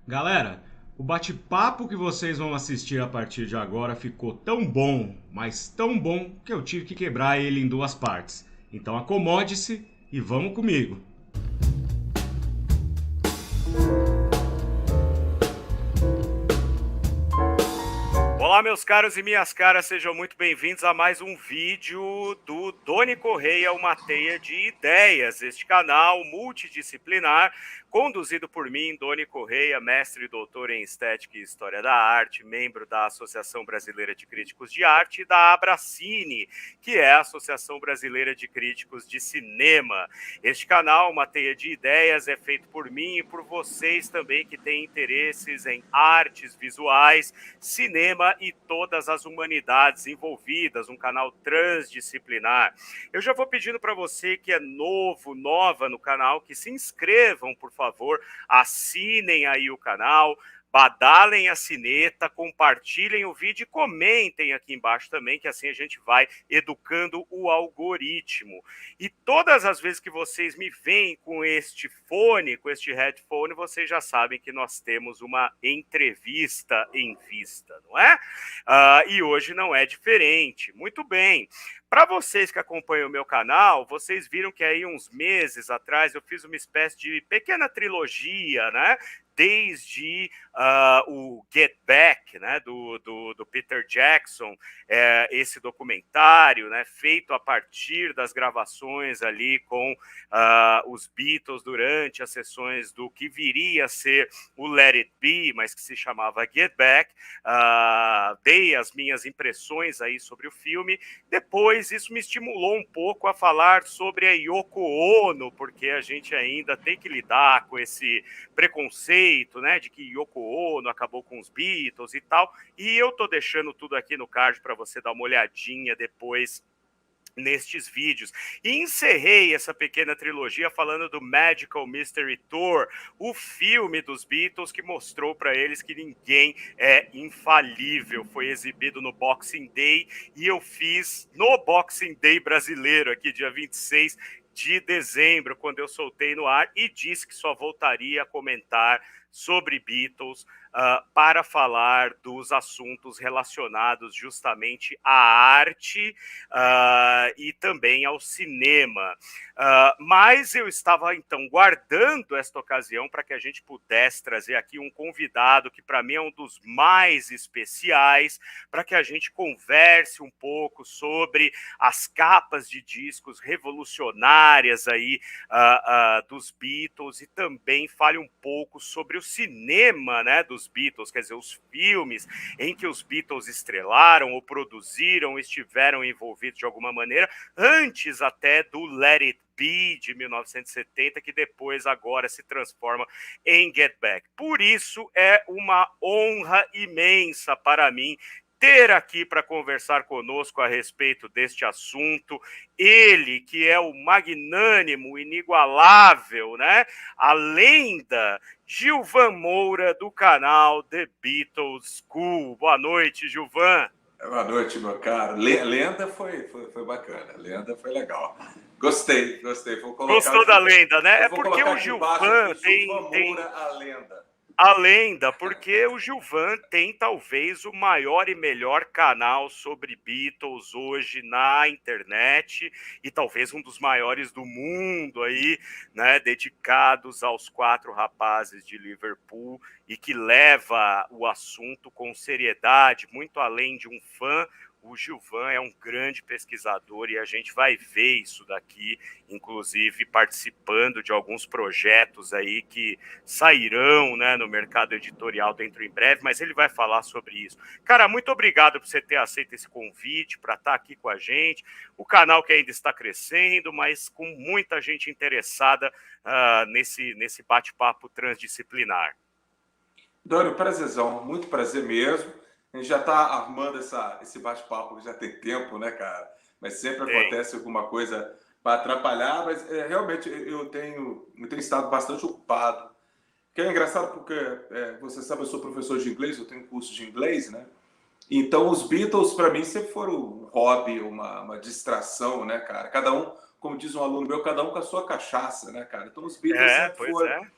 Galera, o bate-papo que vocês vão assistir a partir de agora ficou tão bom, mas tão bom, que eu tive que quebrar ele em duas partes. Então acomode-se e vamos comigo. Olá, meus caros e minhas caras, sejam muito bem-vindos a mais um vídeo do Doni Correia, uma teia de ideias, este canal multidisciplinar, conduzido por mim, Doni Correia, mestre e doutor em Estética e História da Arte, membro da Associação Brasileira de Críticos de Arte e da Abracine, que é a Associação Brasileira de Críticos de Cinema. Este canal, uma teia de ideias, é feito por mim e por vocês também que têm interesses em artes visuais, cinema e todas as humanidades envolvidas, um canal transdisciplinar. Eu já vou pedindo para você que é novo, nova no canal, que se inscrevam, por favor, assinem aí o canal, badalem a sineta, compartilhem o vídeo e comentem aqui embaixo também, que assim a gente vai educando o algoritmo. E todas as vezes que vocês me veem com este fone, com este headphone, vocês já sabem que nós temos uma entrevista em vista, não é? E hoje não é diferente. Muito bem. Para vocês que acompanham o meu canal, vocês viram que aí uns meses atrás eu fiz uma espécie de pequena trilogia, né? Desde o Get Back, né, do Peter Jackson, esse documentário, né, feito a partir das gravações ali com os Beatles durante as sessões do que viria a ser o Let It Be, mas que se chamava Get Back. Dei as minhas impressões aí sobre o filme. Depois isso me estimulou um pouco a falar sobre a Yoko Ono, porque a gente ainda tem que lidar com esse preconceito, né, de que Yoko Ono acabou com os Beatles e tal, e eu tô deixando tudo aqui no card para você dar uma olhadinha depois nestes vídeos. E encerrei essa pequena trilogia falando do Magical Mystery Tour, o filme dos Beatles que mostrou para eles que ninguém é infalível. Foi exibido no Boxing Day e eu fiz no Boxing Day brasileiro, aqui dia 26 de dezembro, quando eu soltei no ar e disse que só voltaria a comentar sobre Beatles para falar dos assuntos relacionados justamente à arte e também ao cinema. Mas eu estava, então, guardando esta ocasião para que a gente pudesse trazer aqui um convidado que, para mim, é um dos mais especiais, para que a gente converse um pouco sobre as capas de discos revolucionárias aí dos Beatles e também fale um pouco sobre o cinema, né, dos Beatles, quer dizer, os filmes em que os Beatles estrelaram ou produziram, estiveram envolvidos de alguma maneira, antes até do Let It Be de 1970, que depois agora se transforma em Get Back. Por isso é uma honra imensa para mim ter aqui para conversar conosco a respeito deste assunto, ele que é o magnânimo, inigualável, né? A lenda Gilvan Moura, do canal The Beatles School. Boa noite, Gilvan. Boa noite, meu caro. Lenda foi bacana, lenda foi legal. Gostei. Vou colocar Gostou da lenda, né? É vou porque colocar o aqui embaixo Gilvan Gilvan tem Moura, a lenda. a lenda, porque o Gilvan tem talvez o maior e melhor canal sobre Beatles hoje na internet e talvez um dos maiores do mundo aí, né, dedicados aos quatro rapazes de Liverpool e que leva o assunto com seriedade, muito além de um fã. O Gilvan é um grande pesquisador e a gente vai ver isso daqui, inclusive participando de alguns projetos aí que sairão, né, no mercado editorial dentro em breve, mas ele vai falar sobre isso. Cara, muito obrigado por você ter aceito esse convite para estar aqui com a gente. O canal que ainda está crescendo, mas com muita gente interessada nesse bate-papo transdisciplinar. Dório, prazerzão, muito prazer mesmo. A gente já está armando esse bate-papo já tem tempo, né, cara? Mas sempre acontece alguma coisa para atrapalhar, mas realmente eu tenho estado bastante ocupado. Que é engraçado porque, você sabe, eu sou professor de inglês, eu tenho curso de inglês, né? Então, os Beatles, para mim, sempre foram um hobby, uma distração, né, cara? Cada um, como diz um aluno meu, cada um com a sua cachaça, né, cara? Então, os Beatles sempre Pois foram é.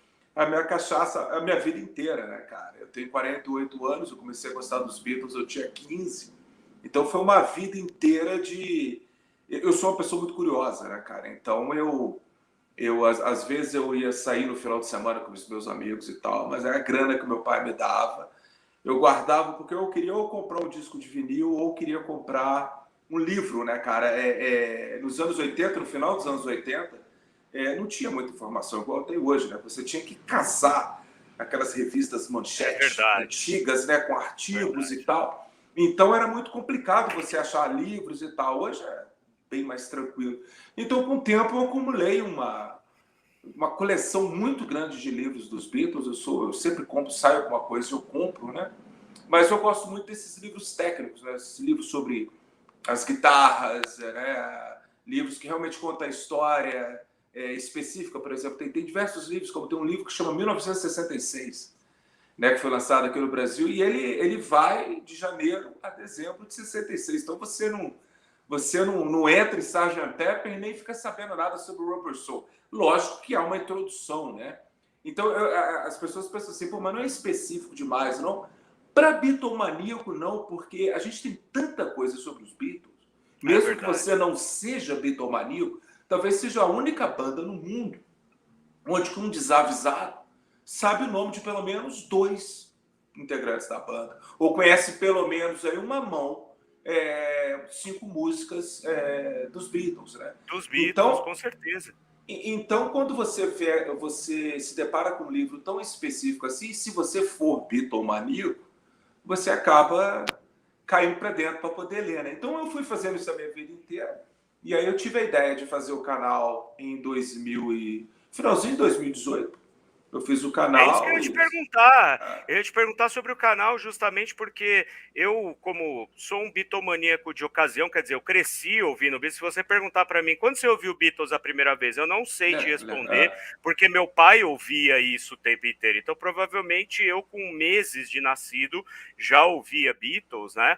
a minha cachaça a minha vida inteira, né, cara? Eu tenho 48 anos, eu comecei a gostar dos Beatles, eu tinha 15. Então foi uma vida inteira de... Eu sou uma pessoa muito curiosa, né, cara? Então às vezes eu ia sair no final de semana com os meus amigos e tal, mas era a grana que meu pai me dava. Eu guardava porque eu queria ou comprar um disco de vinil ou queria comprar um livro, né, cara? Nos anos 80, no final dos anos 80, não tinha muita informação igual tem hoje, né? Você tinha que caçar aquelas revistas manchete antigas, né, com artigos e tal. Então era muito complicado você achar livros e tal. Hoje é bem mais tranquilo. Então, com o tempo, eu acumulei uma coleção muito grande de livros dos Beatles. Eu sempre compro, saio alguma coisa, eu compro, né? Mas eu gosto muito desses livros técnicos, né? Esses livros sobre as guitarras, né? Livros que realmente contam a história específica, por exemplo. Tem diversos livros, como tem um livro que chama 1966, né? Que foi lançado aqui no Brasil, e ele vai de janeiro a dezembro de 66. Então você não entra em Sgt. Pepper e nem fica sabendo nada sobre o Rubber Soul. Lógico que há uma introdução, né? Então as pessoas pensam assim, pô, mas não é específico demais, não? Para Beatlemaníaco, não, porque a gente tem tanta coisa sobre os Beatles, mesmo que você não seja Beatlemaníaco, talvez seja a única banda no mundo onde um desavisado sabe o nome de pelo menos 2 integrantes da banda, ou conhece pelo menos aí uma mão 5 músicas dos Beatles, né? Dos Beatles, então, com certeza. Então, quando você se depara com um livro tão específico assim, se você for Beatlemaníaco, você acaba caindo para dentro para poder ler, né? Então, eu fui fazendo isso a minha vida inteira. E aí eu tive a ideia de fazer o canal em finalzinho de 2018. Eu fiz o canal. É isso que eu ia te perguntar. Eu ia te perguntar sobre o canal justamente porque eu, como sou um bitomaníaco de ocasião, quer dizer, eu cresci ouvindo Beatles. Se você perguntar para mim, quando você ouviu Beatles a primeira vez, eu não sei te responder, porque meu pai ouvia isso o tempo inteiro. Então, provavelmente, eu com meses de nascido já ouvia Beatles, né?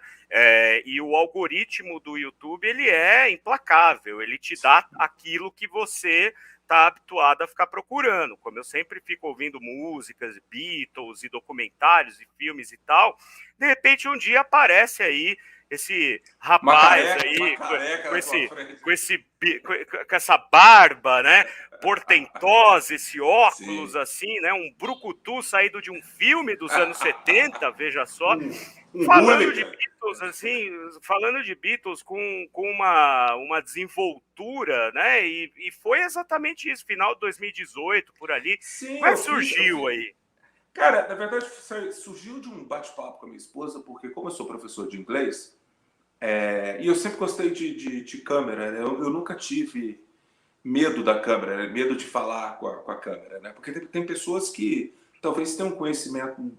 E o algoritmo do YouTube, ele é implacável. Ele te dá aquilo que você está habituado a ficar procurando. Como eu sempre fico ouvindo músicas, Beatles e documentários e filmes e tal, de repente um dia aparece aí esse rapaz com essa barba, né, portentosa, esse óculos assim, né, um brucutu saído de um filme dos anos 70, veja só, falando de Beatles, assim, falando de Beatles com uma desenvoltura, né? E foi exatamente isso, final de 2018, por ali. Sim, como é que surgiu aí? Cara, na verdade, surgiu de um bate-papo com a minha esposa, porque como eu sou professor de inglês, e eu sempre gostei de câmera, né? Eu nunca tive medo da câmera, né? Medo de falar com a câmera, né? Porque tem pessoas que talvez tenham um conhecimento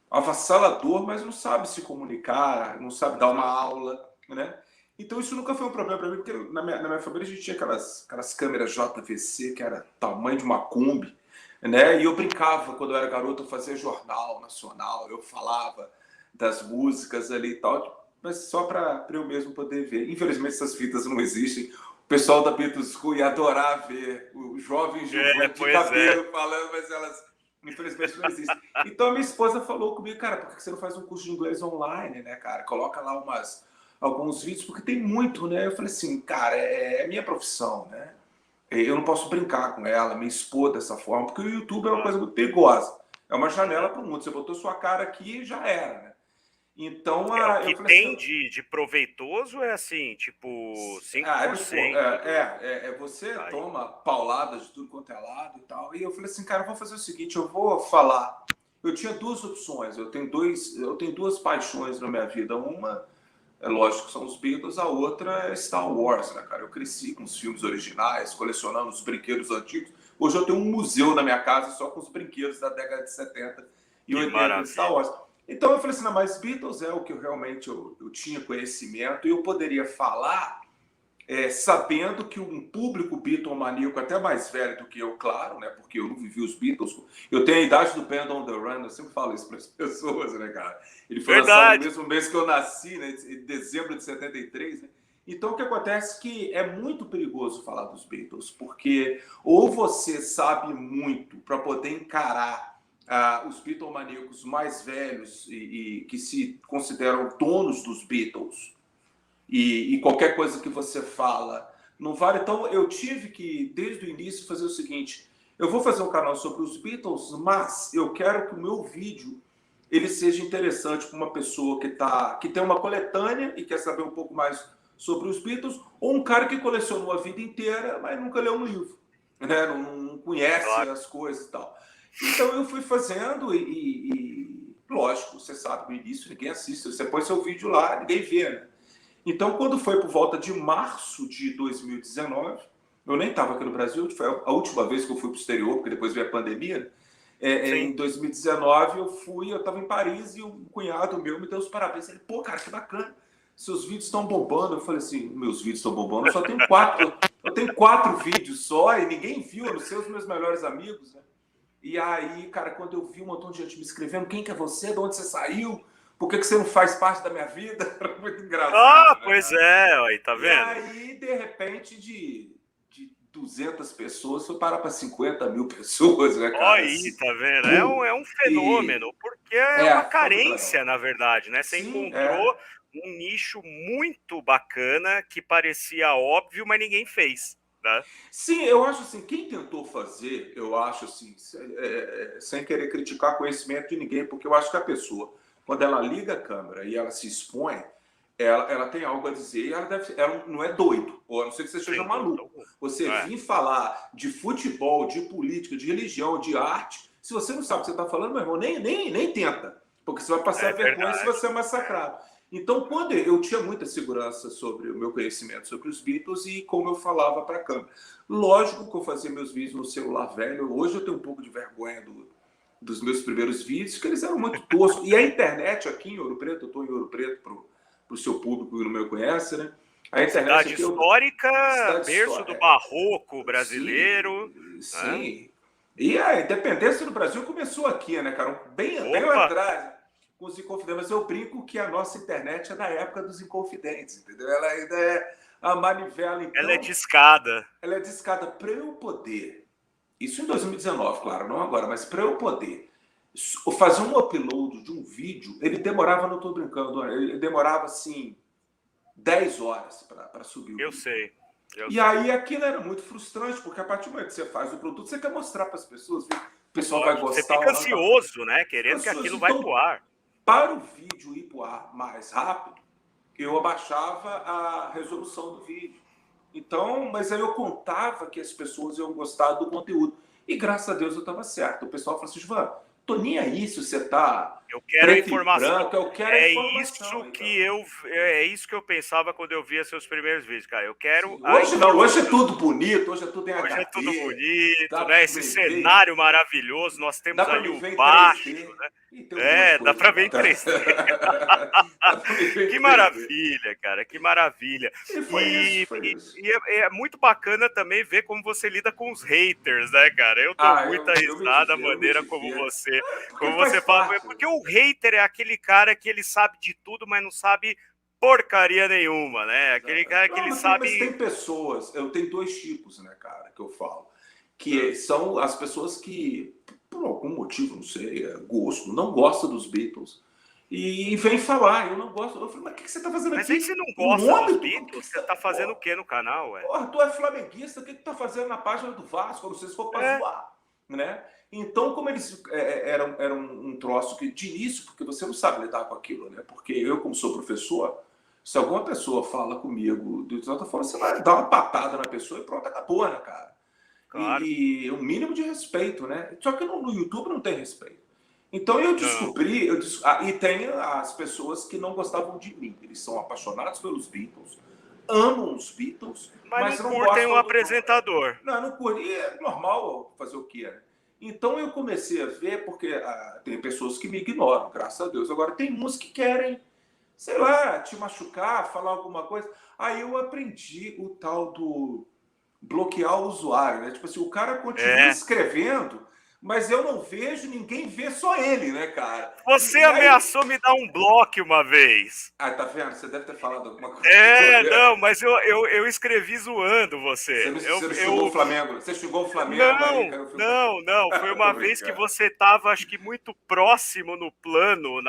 avassalador, mas não sabe se comunicar, não sabe dar uma aula, né? Então isso nunca foi um problema para mim, porque na minha família a gente tinha aquelas câmeras JVC que era tamanho de uma Kombi, né? E eu brincava quando eu era garoto, eu fazia jornal nacional, eu falava das músicas ali e tal, mas só para eu mesmo poder ver. Infelizmente essas fitas não existem. O pessoal da Beatles School ia adorar ver o jovem Gilvan de cabelo falando, mas elas infelizmente não existe. Então a minha esposa falou comigo, cara, por que você não faz um curso de inglês online, né, cara? Coloca lá alguns vídeos, porque tem muito, né? Eu falei assim, cara, é minha profissão, né? Eu não posso brincar com ela, me expor dessa forma, porque o YouTube é uma coisa muito perigosa. É uma janela para o mundo. Você botou sua cara aqui e já era, né? Então, o que tem assim, de proveitoso é assim, tipo, 5%. Você toma pauladas de tudo quanto é lado e tal. E eu falei assim, cara, eu vou fazer o seguinte, eu vou falar. Eu tinha 2 opções, eu tenho 2 paixões na minha vida. Uma, é lógico, são os Beatles, a outra é Star Wars, né, cara? Eu cresci com os filmes originais, colecionando os brinquedos antigos. Hoje eu tenho um museu na minha casa só com os brinquedos da década de 70 e 80 de Star Wars. Então eu falei assim, não, mas Beatles é o que eu tinha conhecimento e eu poderia falar sabendo que um público Beatlemaníaco, até mais velho do que eu, claro, né, porque eu não vivi os Beatles, eu tenho a idade do Band on the Run, eu sempre falo isso para as pessoas, né, cara? Ele foi lançado no mesmo mês que eu nasci, né, em dezembro de 73, né? Então, o que acontece é que é muito perigoso falar dos Beatles, porque ou você sabe muito para poder encarar os Beatlemaníacos mais velhos e que se consideram donos dos Beatles, e qualquer coisa que você fala não vale. Então, eu tive que, desde o início, fazer o seguinte: eu vou fazer um canal sobre os Beatles, mas eu quero que o meu vídeo ele seja interessante para uma pessoa que tem uma coletânea e quer saber um pouco mais sobre os Beatles, ou um cara que colecionou a vida inteira, mas nunca leu um livro, né? Não conhece Claro. as coisas e tal. Então eu fui fazendo lógico, você sabe, no início ninguém assiste, você põe seu vídeo lá, ninguém vê, né? Então, quando foi por volta de março de 2019, eu nem estava aqui no Brasil, foi a última vez que eu fui para o exterior, porque depois veio a pandemia. Em 2019 eu estava em Paris e um cunhado meu me deu os parabéns. Ele, pô, cara, que bacana, seus vídeos estão bombando. Eu falei assim, meus vídeos estão bombando, eu só tenho 4, eu tenho 4 vídeos só e ninguém viu, a não ser os meus melhores amigos, né? E aí, cara, quando eu vi um montão de gente me escrevendo, quem que é você, de onde você saiu, por que você não faz parte da minha vida? Era muito engraçado. Ah, pois é, aí, tá vendo? E aí, de repente, de 200 pessoas, foi parar para 50 mil pessoas, né, cara? Olha aí, tá vendo? É um fenômeno, porque é uma foi muito legal. carência, na verdade, né? Você Sim, encontrou um nicho muito bacana que parecia óbvio, mas ninguém fez, né? Sim, eu acho assim, quem tentou fazer, eu acho assim, sem querer criticar conhecimento de ninguém, porque eu acho que a pessoa, quando ela liga a câmera e ela se expõe, ela tem algo a dizer e ela não é doido, ou a não ser que você seja maluco. Você vir falar de futebol, de política, de religião, de arte, se você não sabe o que você está falando, meu irmão, nem tenta, porque você vai passar vergonha se você é massacrado. Então, quando eu tinha muita segurança sobre o meu conhecimento sobre os Beatles e como eu falava para a câmera. Lógico que eu fazia meus vídeos no celular velho. Hoje eu tenho um pouco de vergonha dos meus primeiros vídeos, que eles eram muito toscos. E a internet aqui em Ouro Preto, eu estou em Ouro Preto para o seu público que não me conhece, né? A internet cidade aqui, histórica, berço do barroco brasileiro. Sim. E a independência do Brasil começou aqui, né, cara? Bem lá atrás, com os Inconfidentes. Mas eu brinco que a nossa internet é da época dos Inconfidentes, entendeu? Ela ainda é a manivela. Então, ela é discada. Ela é discada. Para eu poder, isso em 2019, claro, não agora, mas para eu poder fazer um upload de um vídeo, ele demorava, não estou brincando, ele demorava assim 10 horas para subir o vídeo. Eu sei. E aí aquilo era muito frustrante, porque a partir do momento que você faz o produto, você quer mostrar para as pessoas, o pessoal vai gostar. Você fica ansioso, né? Querendo que aquilo vai pro ar. Para o vídeo ir pro ar mais rápido, eu abaixava a resolução do vídeo. Então, mas aí eu contava que as pessoas iam gostar do conteúdo. E graças a Deus eu estava certo. O pessoal falou assim, Givan, tô nem aí se você tá eu quero a informação. Branco, eu quero a informação. É isso que eu pensava quando eu via seus primeiros vídeos, cara. Eu quero. Hoje não, hoje é tudo bonito, hoje é tudo em HD. Hoje é tudo bonito, né? Esse cenário maravilhoso, nós temos ali o baixo, né? Dá para ver em 3D. Que maravilha, cara, que maravilha. E é muito bacana também ver como você lida com os haters, né, cara? Eu dou muita risada a maneira como você fala. Porque o hater é aquele cara que ele sabe de tudo, mas não sabe porcaria nenhuma, né? Aquele cara que ele sabe... Mas tem pessoas, eu tenho 2 tipos, né, cara, que eu falo, que são as pessoas que, por algum motivo, não sei, gosto, não gostam dos Beatles e vem falar, eu não gosto. Eu falo, mas o que você tá fazendo aqui? Mas aí você não gosta dos Beatles, você tá fazendo o que no canal, ué? Porra, tu é flamenguista, o que tu tá fazendo na página do Vasco? Não sei se for pra zoar, né? Então, como eles eram um troço que, de início, porque você não sabe lidar com aquilo, né? Porque eu, como sou professor, se alguma pessoa fala comigo de outra forma, você vai dar uma patada na pessoa e pronto, acabou, né, cara? Claro. E um mínimo de respeito, né? Só que no YouTube não tem respeito. Então eu descobri, e tem as pessoas que não gostavam de mim. Eles são apaixonados pelos Beatles, amam os Beatles, mas não curtem um apresentador. Não curtem. E é normal fazer o quê, né? Então eu comecei a ver, porque tem pessoas que me ignoram, graças a Deus. Agora tem uns que querem, sei lá, te machucar, falar alguma coisa. Aí eu aprendi o tal do bloquear o usuário, né? Tipo assim, o cara continua escrevendo, mas eu não vejo, ninguém vê, só ele, né, cara? Você E aí... ameaçou me dar um bloco uma vez. Ah, tá vendo? Você deve ter falado alguma coisa. Eu tô Não, vendo. mas eu escrevi zoando Você você. não, você não xingou o Flamengo? Você xingou o Flamengo aí, Não, cara? Eu fico... não. Foi Tô uma vez que brincando. você estava, acho que muito próximo no plano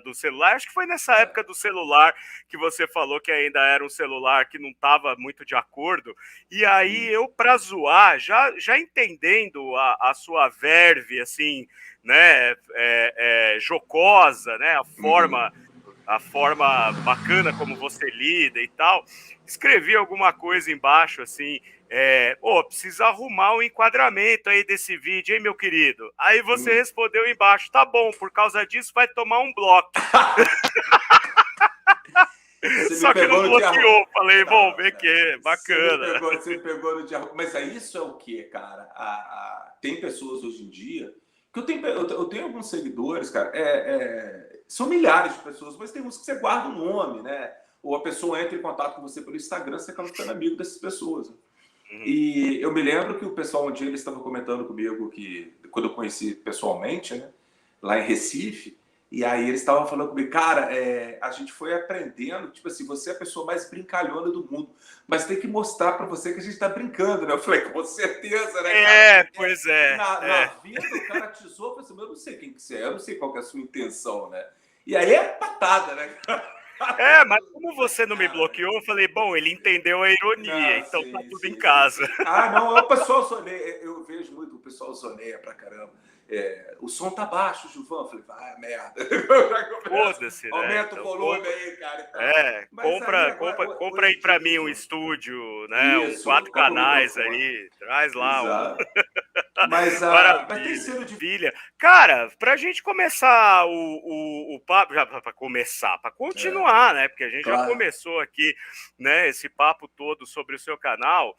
do celular. Acho que foi nessa época do celular que você falou que ainda era um celular que não estava muito de acordo. E aí eu, pra zoar, já entendendo a sua verve, assim, né, jocosa, né, Uhum. a forma bacana como você lida e tal, escrevi alguma coisa embaixo assim, precisa arrumar o enquadramento aí desse vídeo, hein, meu querido? Aí você Hum. respondeu embaixo, tá bom, por causa disso vai tomar um bloco. Você me Só que não pegou no dia ruim. bloqueou, falei, bom, Não, vem que, bacana. você me pegou no dia ruim. Mas aí isso é o quê, cara? Tem pessoas hoje em dia que eu tenho alguns seguidores, cara. São milhares de pessoas, mas tem uns que você guarda o nome, né? Ou a pessoa entra em contato com você pelo Instagram, você acaba ficando amigo dessas pessoas. Uhum. E eu me lembro que o pessoal um dia eles estavam comentando comigo que quando eu conheci pessoalmente, né, lá em Recife, e aí eles estavam falando comigo, cara, a gente foi aprendendo, tipo assim, você é a pessoa mais brincalhona do mundo, mas tem que mostrar para você que a gente tá brincando, né? Eu falei, com certeza, né, cara? Porque Pois é. na vida o cara te zoou, eu falei assim, eu não sei quem que você é, eu não sei qual que é a sua intenção, né? E aí é patada, né, cara? Mas como você não me bloqueou, eu falei, bom, ele entendeu a ironia, Não, então tá sim, tudo em sim, sim, casa. sim. Ah, não, o pessoal zoneia. Eu vejo muito o pessoal zoneia pra caramba. O som tá baixo, Gilvan. Eu falei, merda. Eu já começo, Foda-se, né? aumenta o Então volume aí, cara, e tal. Mas aí, agora, compra hoje aí em dia, pra tudo mim um junto. estúdio, né? Isso, Quatro compra o canais microfone. aí, traz lá um. Exato. Mas tem Maravilha, sido de... maravilha. Cara, pra gente começar o papo, já pra começar, pra É, continuar, né? Porque a gente já claro. começou aqui, né, esse papo todo sobre o seu canal.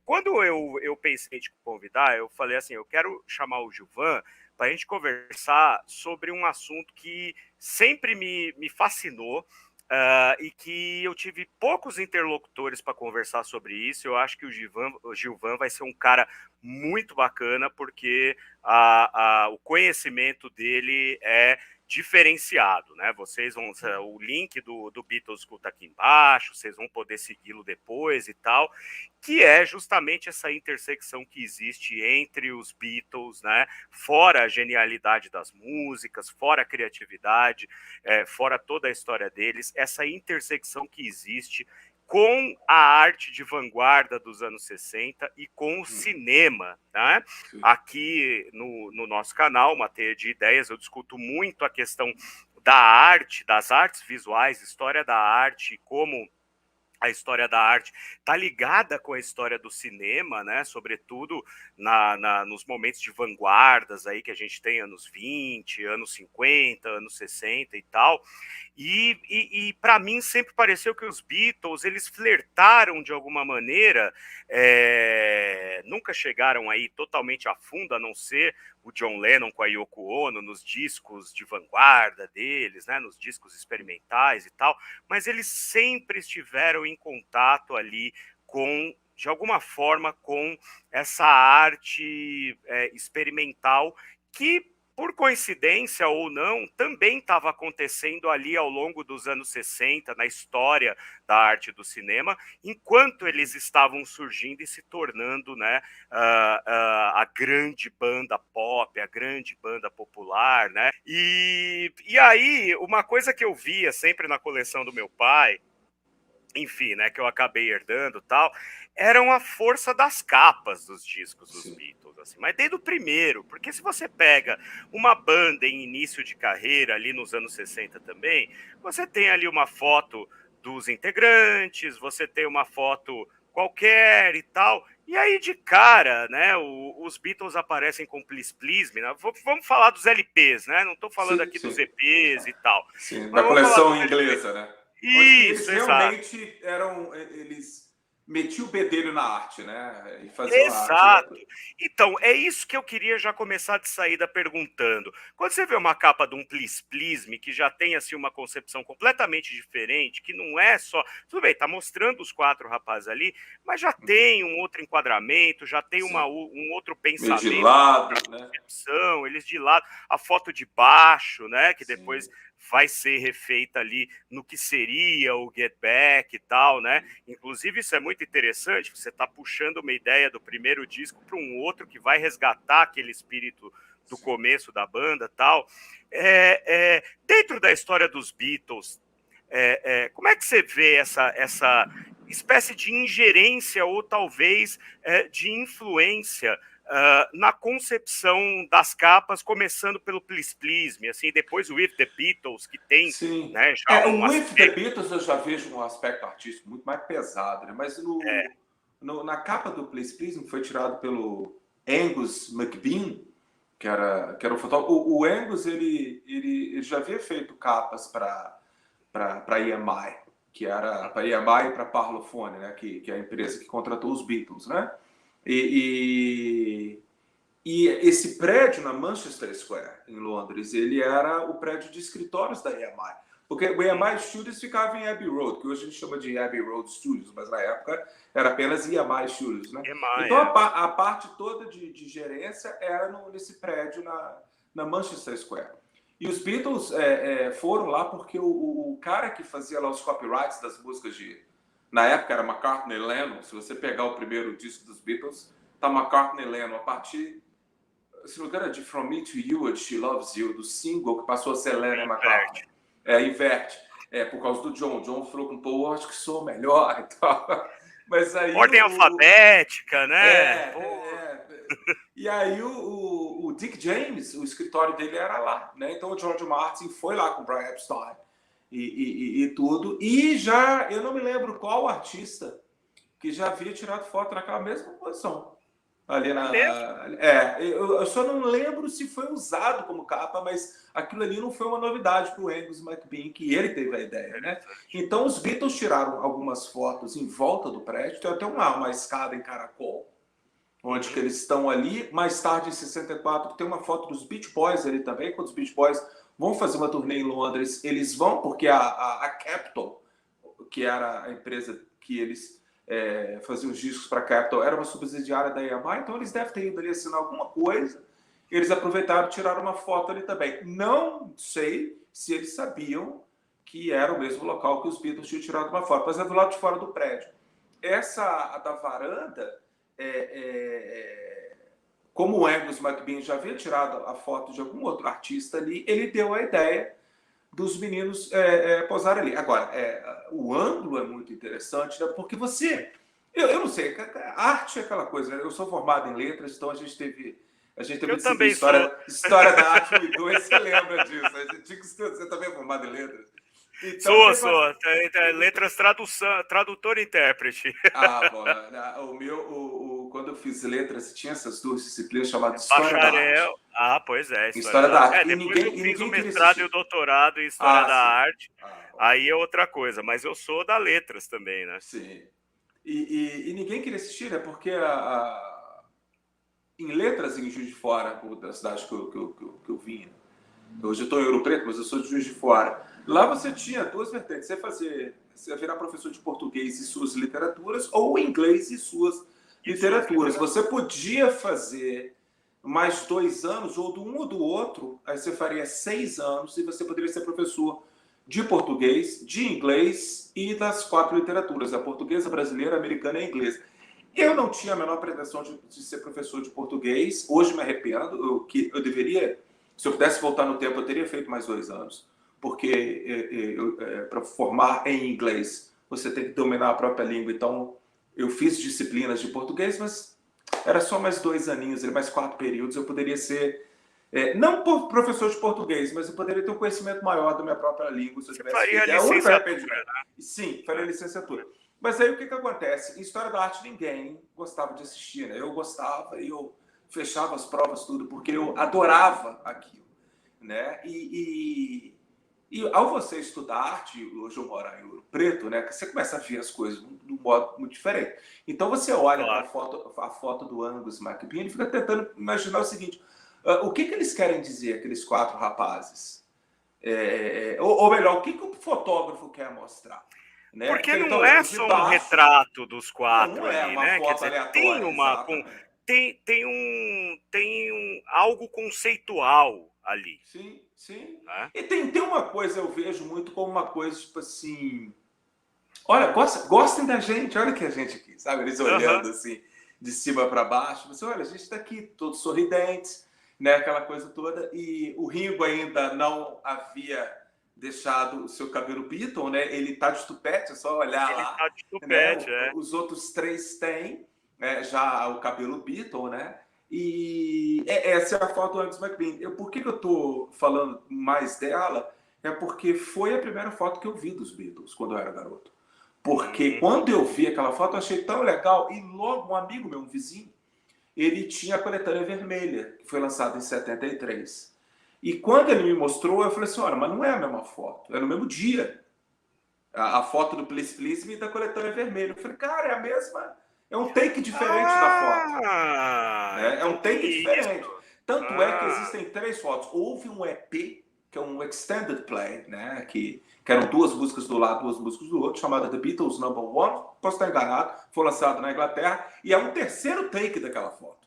Quando eu pensei em te convidar, eu falei assim, eu quero chamar o Gilvan para a gente conversar sobre um assunto que sempre me fascinou, e que eu tive poucos interlocutores para conversar sobre isso. Eu acho que o Gilvan vai ser um cara muito bacana, porque o conhecimento dele é diferenciado, né? Vocês vão, o link do Beatles tá aqui embaixo, vocês vão poder segui-lo depois e tal, que é justamente essa intersecção que existe entre os Beatles, né? Fora a genialidade das músicas, fora a criatividade, fora toda a história deles, essa intersecção que existe com a arte de vanguarda dos anos 60 e com o cinema, né? Aqui no nosso canal, uma teia de ideias, eu discuto muito a questão da arte, das artes visuais, história da arte, como a história da arte está ligada com a história do cinema, né? Sobretudo nos momentos de vanguardas aí que a gente tem, anos 20, anos 50, anos 60 e tal. E para mim sempre pareceu que os Beatles eles flertaram de alguma maneira, nunca chegaram aí totalmente a fundo, a não ser o John Lennon com a Yoko Ono nos discos de vanguarda deles, né, nos discos experimentais e tal, mas eles sempre estiveram em contato ali com, de alguma forma, com essa arte experimental que, por coincidência ou não, também estava acontecendo ali ao longo dos anos 60, na história da arte do cinema, enquanto eles estavam surgindo e se tornando, né, a grande banda pop, a grande banda popular, né? E aí, uma coisa que eu via sempre na coleção do meu pai, enfim, né, que eu acabei herdando, tal, eram a força das capas dos discos dos Beatles, assim, mas desde o primeiro, porque se você pega uma banda em início de carreira ali nos anos 60 também, você tem ali uma foto dos integrantes, você tem uma foto qualquer e tal, e aí de cara, né, os Beatles aparecem com Please Please Me, né? Vamos falar dos LPs, né, não estou falando Sim, aqui dos sim. EPs e tal, Sim, mas da vamos falar coleção dos LPs. inglesa, né? Onde que eles Isso, exato. realmente eram... Eles metia o bedelho na arte, né? E fazia uma arte. Exato. Então, é isso que eu queria já começar de saída perguntando. Quando você vê uma capa de um Please Please Me, que já tem assim uma concepção completamente diferente, que não é só. Tudo bem, tá mostrando os 4 rapazes ali, mas já tem um outro enquadramento, já tem um outro Meio de pensamento, lado, né? concepção, eles de lado, a foto de baixo, né? Que depois Sim. vai ser refeita ali no que seria o Get Back e tal, né? Inclusive, isso é muito interessante, você está puxando uma ideia do primeiro disco para um outro que vai resgatar aquele espírito do começo da banda tal. Dentro da história dos Beatles, como é que você vê essa espécie de ingerência ou talvez de influência na concepção das capas, começando pelo Please Please Me, assim, depois o With the Beatles, que tem, Sim. né, já um O With the aspecto... Beatles eu já vejo um aspecto artístico muito mais pesado, né? Mas na capa do Please Please Me, que foi tirado pelo Angus McBean, que era o fotógrafo. O Angus ele já havia feito capas para EMI, que era para EMI e para Parlophone, né? Que é a empresa que contratou os Beatles, né? E esse prédio na Manchester Square, em Londres, ele era o prédio de escritórios da EMI. Porque o EMI Studios ficava em Abbey Road, que hoje a gente chama de Abbey Road Studios, mas na época era apenas EMI Studios, né? Então a parte toda de gerência era nesse prédio na Manchester Square. E os Beatles foram lá porque o cara que fazia lá os copyrights das músicas na época era McCartney e Lennon. Se você pegar o primeiro disco dos Beatles, tá McCartney e Lennon. A partir, se não me engano, é de From Me to You, and She Loves You, do single que passou a ser Lennon e McCartney. Inverte. Por causa do John. John falou com o Paul, acho que sou melhor e tal. Mas aí ordem alfabética, né? E aí o Dick James, o escritório dele era lá, né? Então o George Martin foi lá com o Brian Epstein e tudo. E já, eu não me lembro qual artista que já havia tirado foto naquela mesma posição. Ali eu só não lembro se foi usado como capa, mas aquilo ali não foi uma novidade para o Angus McBean, que ele teve a ideia, né? Então os Beatles tiraram algumas fotos em volta do prédio, tem até uma escada em caracol, onde que eles estão ali. Mais tarde, em 64, tem uma foto dos Beach Boys ali também, quando os Beach Boys vão fazer uma turnê em Londres, eles vão, porque a Capitol, que era a empresa que eles faziam os discos para a Capitol, era uma subsidiária da EMI, então eles devem ter ido ali assinar alguma coisa, eles aproveitaram e tiraram uma foto ali também. Não sei se eles sabiam que era o mesmo local que os Beatles tinham tirado uma foto, mas é do lado de fora do prédio. A da varanda, como o Angus McBean já havia tirado a foto de algum outro artista ali, ele deu a ideia dos meninos posarem ali. Agora, o ângulo é muito interessante, né? Porque eu não sei, a arte é aquela coisa, né? Eu sou formado em letras, então a gente teve eu também história da arte 1 e 2, você lembra disso? Você também é formado em letras? Então, sou. Letras, tradutor e intérprete. Bom, quando eu fiz letras, tinha essas duas disciplinas chamadas História da Arte. Pois é. História da Arte. Depois eu fiz o mestrado e o doutorado em História da Arte. Aí é outra coisa, mas eu sou da letras também, né? Sim. E ninguém queria assistir, né? Porque em letras em Juiz de Fora, da cidade que eu vim, hoje eu estou em Ouro Preto, mas eu sou de Juiz de Fora. Lá você tinha duas vertentes. Você virar professor de português e suas literaturas, ou inglês e suas literaturas. Você podia fazer mais 2 anos, ou do um ou do outro, aí você faria 6 anos, e você poderia ser professor de português, de inglês e das 4 literaturas, a portuguesa, a brasileira, a americana e a inglesa. Eu não tinha a menor pretensão de ser professor de português. Hoje me arrependo, eu deveria, se eu pudesse voltar no tempo, eu teria feito mais 2 anos, porque para formar em inglês, você tem que dominar a própria língua. Então, eu fiz disciplinas de português, mas era só mais 2 aninhos, mais 4 períodos. Eu poderia ser, não professor de português, mas eu poderia ter um conhecimento maior da minha própria língua. Se eu tivesse faria feito licenciatura, né? Sim, faria licenciatura. Mas aí o que acontece? Em História da Arte ninguém gostava de assistir, né? Eu gostava e eu fechava as provas tudo, porque eu adorava aquilo, né? E E ao você estudar arte, hoje eu moro em Ouro Preto, né? Você começa a ver as coisas de um modo muito diferente. Então você olha para Claro. a foto do Angus MacBean e fica tentando imaginar o seguinte: o que eles querem dizer, aqueles 4 rapazes? Ou melhor, o que o fotógrafo quer mostrar? Né? Porque Então, não é eu vi só um baixo, retrato dos não 4 é ali, uma né, quer foto dizer, tem aleatória, uma exatamente. tem um algo conceitual ali, Sim, sim. né. E tem uma coisa, eu vejo muito como uma coisa, tipo assim, olha, gostem da gente, olha que a gente aqui, sabe? Eles Aham. olhando assim, de cima para baixo. Você, olha, a gente está aqui, todos sorridentes, né? Aquela coisa toda. E o Ringo ainda não havia deixado o seu cabelo Beatle, né? Ele tá de tupete, é só olhar Ele lá, tá de né? tupete, é. Os outros 3 têm, né, já o cabelo Beatle, né? E essa é a foto do Angus MacBean. Por que eu estou falando mais dela? É porque foi a primeira foto que eu vi dos Beatles quando eu era garoto. Porque Hum. quando eu vi aquela foto, eu achei tão legal. E logo um amigo meu, um vizinho, ele tinha a coletânea vermelha, que foi lançada em 73. E quando ele me mostrou, eu falei assim: olha, mas não é a mesma foto, é no mesmo dia. A foto do Please Please Me e da coletânea vermelha. Eu falei, cara, é a mesma. É um take diferente da foto. Né? É Então um tem take isso. diferente. Tanto é que Ah, existem 3 fotos. Houve um EP, que é um extended play, né? Que eram 2 músicas do lado, 2 músicas do outro, chamada The Beatles Number One. Posso estar enganado, foi lançado na Inglaterra, e é um terceiro take daquela foto.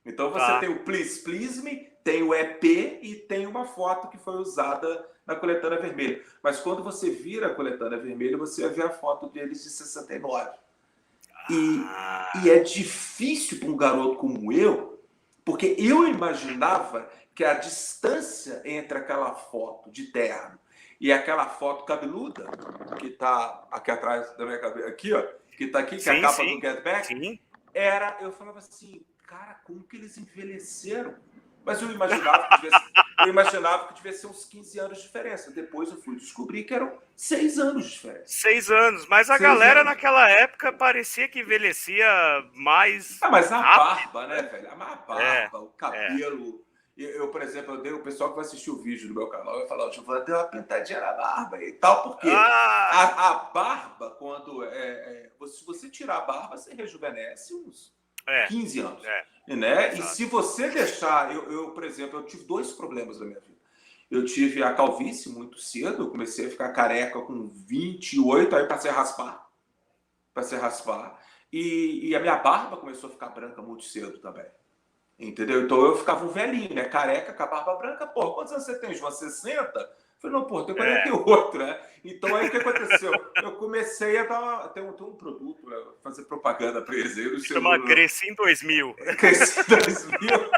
Então você tá. tem o Please Please Me, tem o EP e tem uma foto que foi usada na coletânea vermelha. Mas quando você vira a coletânea vermelha, você vai ver a foto deles de 69. E Ah, é difícil para um garoto como eu, porque eu imaginava que a distância entre aquela foto de terno e aquela foto cabeluda, que está aqui atrás da minha cabeça, aqui, ó, que está aqui, que é a sim, capa sim, do Get Back, sim. eu falava assim, cara, como que eles envelheceram? Mas eu imaginava que devia ser uns 15 anos de diferença. Depois eu fui descobrir que eram 6 anos de diferença. 6 anos, mas a 6 galera anos. naquela época parecia que envelhecia mais Mas a rápido, barba, né, né. velho? A É, barba, o é. cabelo. Por exemplo, o pessoal que vai assistir o vídeo do meu canal vai falar: o Giovanni deu uma pintadinha na barba e tal, porque Ah, a barba, quando. Se você tirar a barba, você rejuvenesce uns é, 15 anos. é, Né? E exato. se você deixar. Por exemplo, eu tive 2 problemas na minha vida. Eu tive a calvície muito cedo, eu comecei a ficar careca com 28, aí passei a raspar. Passei a raspar. E a minha barba começou a ficar branca muito cedo também. Entendeu? Então eu ficava um velhinho, né? Careca com a barba branca. Pô, quantos anos você tem, João? 60? Eu falei, não, pô, eu tenho É. 48, né? Então aí o que aconteceu? Eu comecei a ter um produto, né? Fazer propaganda para eles. Aí, Chama Cresci em 2000. cresci 2000.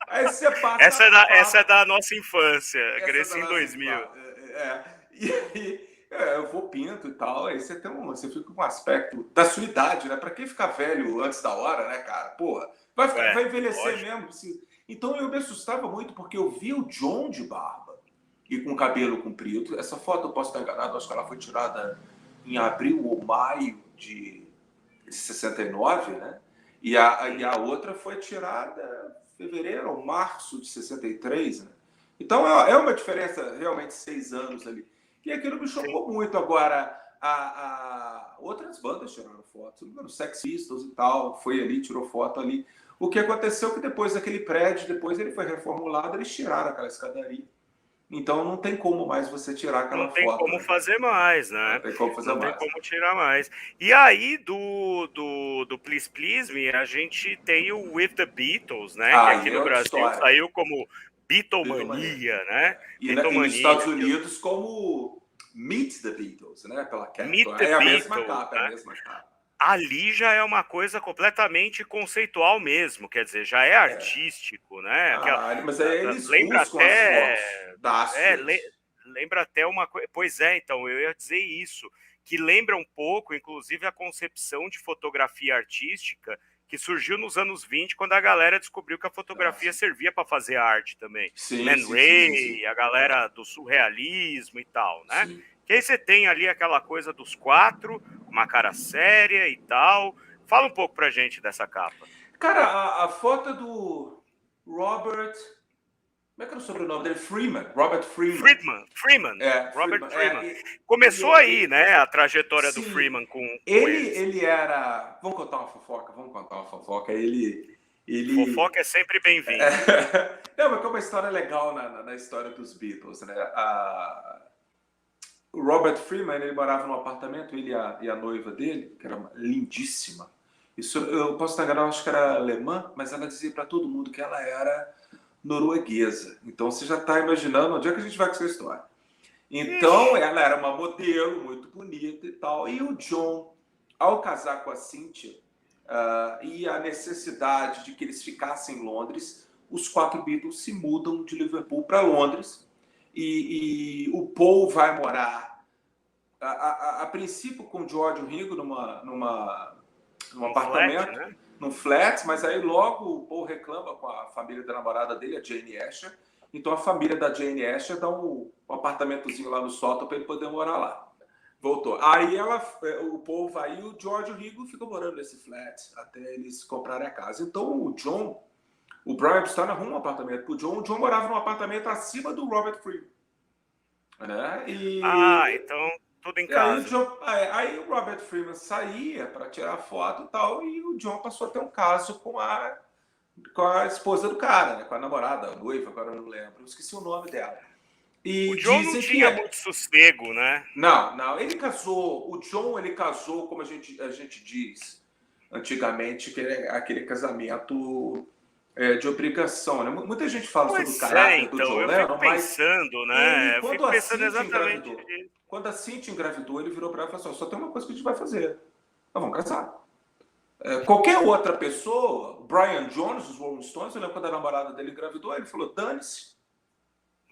Aí você passa Essa é a essa é barba. da nossa infância, Essa da Cresci em nossa 2000. infância. E aí, eu vou pinto e tal, aí você fica com um aspecto da sua idade, né? Pra quem ficar velho antes da hora, né, cara? Porra, É, vai envelhecer lógico. mesmo. Então eu me assustava muito, porque eu vi o John de barba e com cabelo comprido. Essa foto eu posso estar enganado, acho que ela foi tirada em abril ou maio de 69, né? E a outra foi tirada em fevereiro ou março de 63, né? Então é uma diferença realmente 6 anos ali. E aquilo me Sim. chocou muito. Agora, outras bandas tiraram foto, o Sex Pistols e tal, foi ali, tirou foto ali. O que aconteceu é que depois daquele prédio, depois ele foi reformulado, eles tiraram aquela escadaria. Então não tem como mais você tirar Não aquela tem foto, como né, cara? fazer mais, Não né. tem como fazer Não tem mais. como tirar mais. E aí do Please Please Me, a gente tem o With the Beatles, né, que aqui Aí é no outra Brasil história. saiu como Beatlemania. Beatlemania, né. E nos Estados Beatlemania, Unidos como Meet the Beatles, né? Pela Meet Capitol. the É a mesma Beatles, capa, é a né. mesma capa. Ali já é uma coisa completamente conceitual mesmo, quer dizer, já é artístico, né, Mas aí eles lembra buscam as fotos até da é, Astrid. lembra até uma coisa. Pois é, então, eu ia dizer isso, que lembra um pouco, inclusive, a concepção de fotografia artística que surgiu nos anos 20, quando a galera descobriu que a fotografia Sim. servia para fazer arte também. Sim, Man sim, sim, sim, sim. Ray, a galera do surrealismo e tal, né? Sim. Que aí você tem ali aquela coisa dos 4, uma cara séria e tal. Fala um pouco pra gente dessa capa. Cara, a foto do Robert Como é que era o sobrenome dele? Freeman, Robert Freeman. Freeman, Robert Freeman. Freeman. Começou aí, né, a trajetória do Sim, Freeman com eles. ele era... Vamos contar uma fofoca. Ele... Fofoca é sempre bem-vindo. Não, mas é uma história legal na história dos Beatles, né? O Robert Freeman, ele morava num apartamento, ele e a noiva dele, que era lindíssima. Isso, eu posso estar enganado, acho que era alemã, mas ela dizia para todo mundo que ela era norueguesa. Então você já está imaginando onde é que a gente vai com essa história. Então ela era uma modelo muito bonita e tal. E o John, ao casar com a Cynthia, e a necessidade de que eles ficassem em Londres, os 4 Beatles se mudam de Liverpool para Londres. E o Paul vai morar, a princípio, com o George e o Ringo num apartamento, flat, né? num flat, mas aí logo o Paul reclama com a família da namorada dele, a Jane Asher. Então a família da Jane Asher dá um apartamentozinho lá no sótão para ele poder morar lá. Voltou. Aí o Paul vai e o George e o Ringo ficam morando nesse flat até eles comprarem a casa. Então o Brian Epstein arruma um apartamento pro John. O John morava num apartamento acima do Robert Freeman. Né? Então tudo em casa. Aí o Robert Freeman saía para tirar foto e tal, e o John passou a ter um caso com a esposa do cara, né? Com a namorada, a noiva, agora eu não lembro. Eu esqueci o nome dela. E o John não tinha muito sossego, né? Não. Ele casou. O John, ele casou, como a gente diz antigamente, que é aquele casamento... de obrigação, né? Muita gente fala sobre o caráter do John Lennon, mas né? Quando a Cynthia engravidou, ele virou para ela e falou assim: só tem uma coisa que a gente vai fazer, nós vamos casar. Qualquer outra pessoa, Brian Jones, dos Rolling Stones, eu lembro quando a namorada dele engravidou, ele falou: dane-se,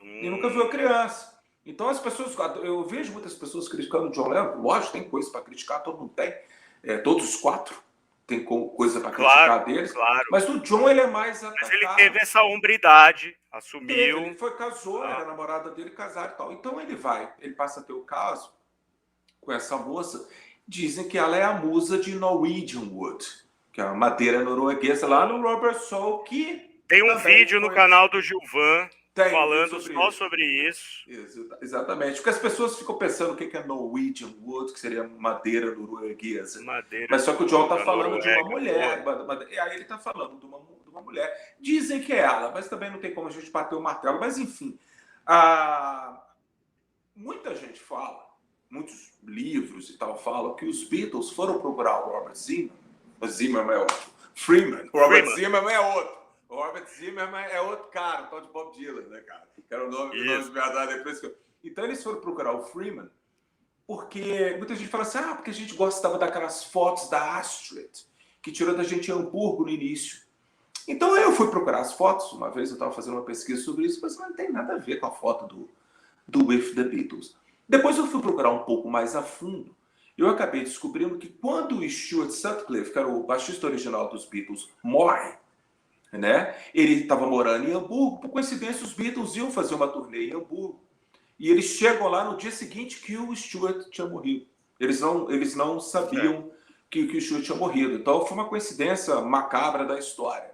e nunca viu a criança. Então as pessoas, eu vejo muitas pessoas criticando o John Lennon, lógico, tem coisa para criticar, todo mundo tem, todos os 4 tem coisa para criticar deles, claro. Mas o John, ele é mais atacado. Mas ele teve essa hombridade, assumiu. Ele casou, era a namorada dele, casaram e tal. Então ele passa a ter o caso com essa moça. Dizem que ela é a musa de Norwegian Wood, que é uma madeira norueguesa lá no Robert Soul, que tem um vídeo no canal do Gilvan falando só sobre isso. Exatamente. Porque as pessoas ficam pensando o que é Norwegian Wood, que seria madeira norueguesa. Mas só que o John está falando de uma mulher. E aí ele está falando de uma mulher. Dizem que é ela, mas também não tem como a gente bater o martelo. Mas enfim, muita gente fala, muitos livros e tal falam que os Beatles foram procurar o Robert Zimmerman. O Zimmerman é outro. Freeman. O Robert Zimmerman é outro. O Robert Zimmerman é outro cara, o tal de Bob Dylan, né, cara? Que era o nome de verdade depois. Então eles foram procurar o Freeman, porque muita gente fala assim, porque a gente gostava daquelas fotos da Astrid, que tirou da gente em Hamburgo no início. Então eu fui procurar as fotos, uma vez eu estava fazendo uma pesquisa sobre isso, mas não tem nada a ver com a foto do With the Beatles. Depois eu fui procurar um pouco mais a fundo, e eu acabei descobrindo que quando o Stuart Sutcliffe, que era o baixista original dos Beatles, morre, né? Ele estava morando em Hamburgo, por coincidência os Beatles iam fazer uma turnê em Hamburgo, e eles chegam lá no dia seguinte que o Stuart tinha morrido. Eles não sabiam que o Stuart tinha morrido. Então foi uma coincidência macabra da história,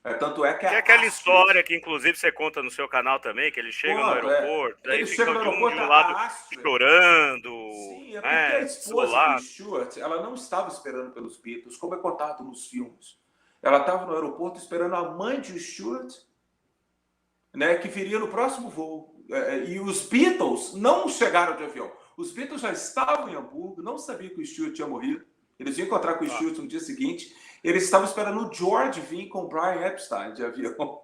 né? Tanto é que aquela história que inclusive você conta no seu canal também, que eles chegam no aeroporto, daí ficam de um lado chorando. Sim, porque a esposa do Stuart, ela não estava esperando pelos Beatles, como é contado nos filmes. Ela estava no aeroporto esperando a mãe de Stuart, né, que viria no próximo voo. E os Beatles não chegaram de avião. Os Beatles já estavam em Hamburgo, não sabiam que o Stuart tinha morrido. Eles iam encontrar com o Stuart no dia seguinte. Eles estavam esperando o George vir com o Brian Epstein de avião.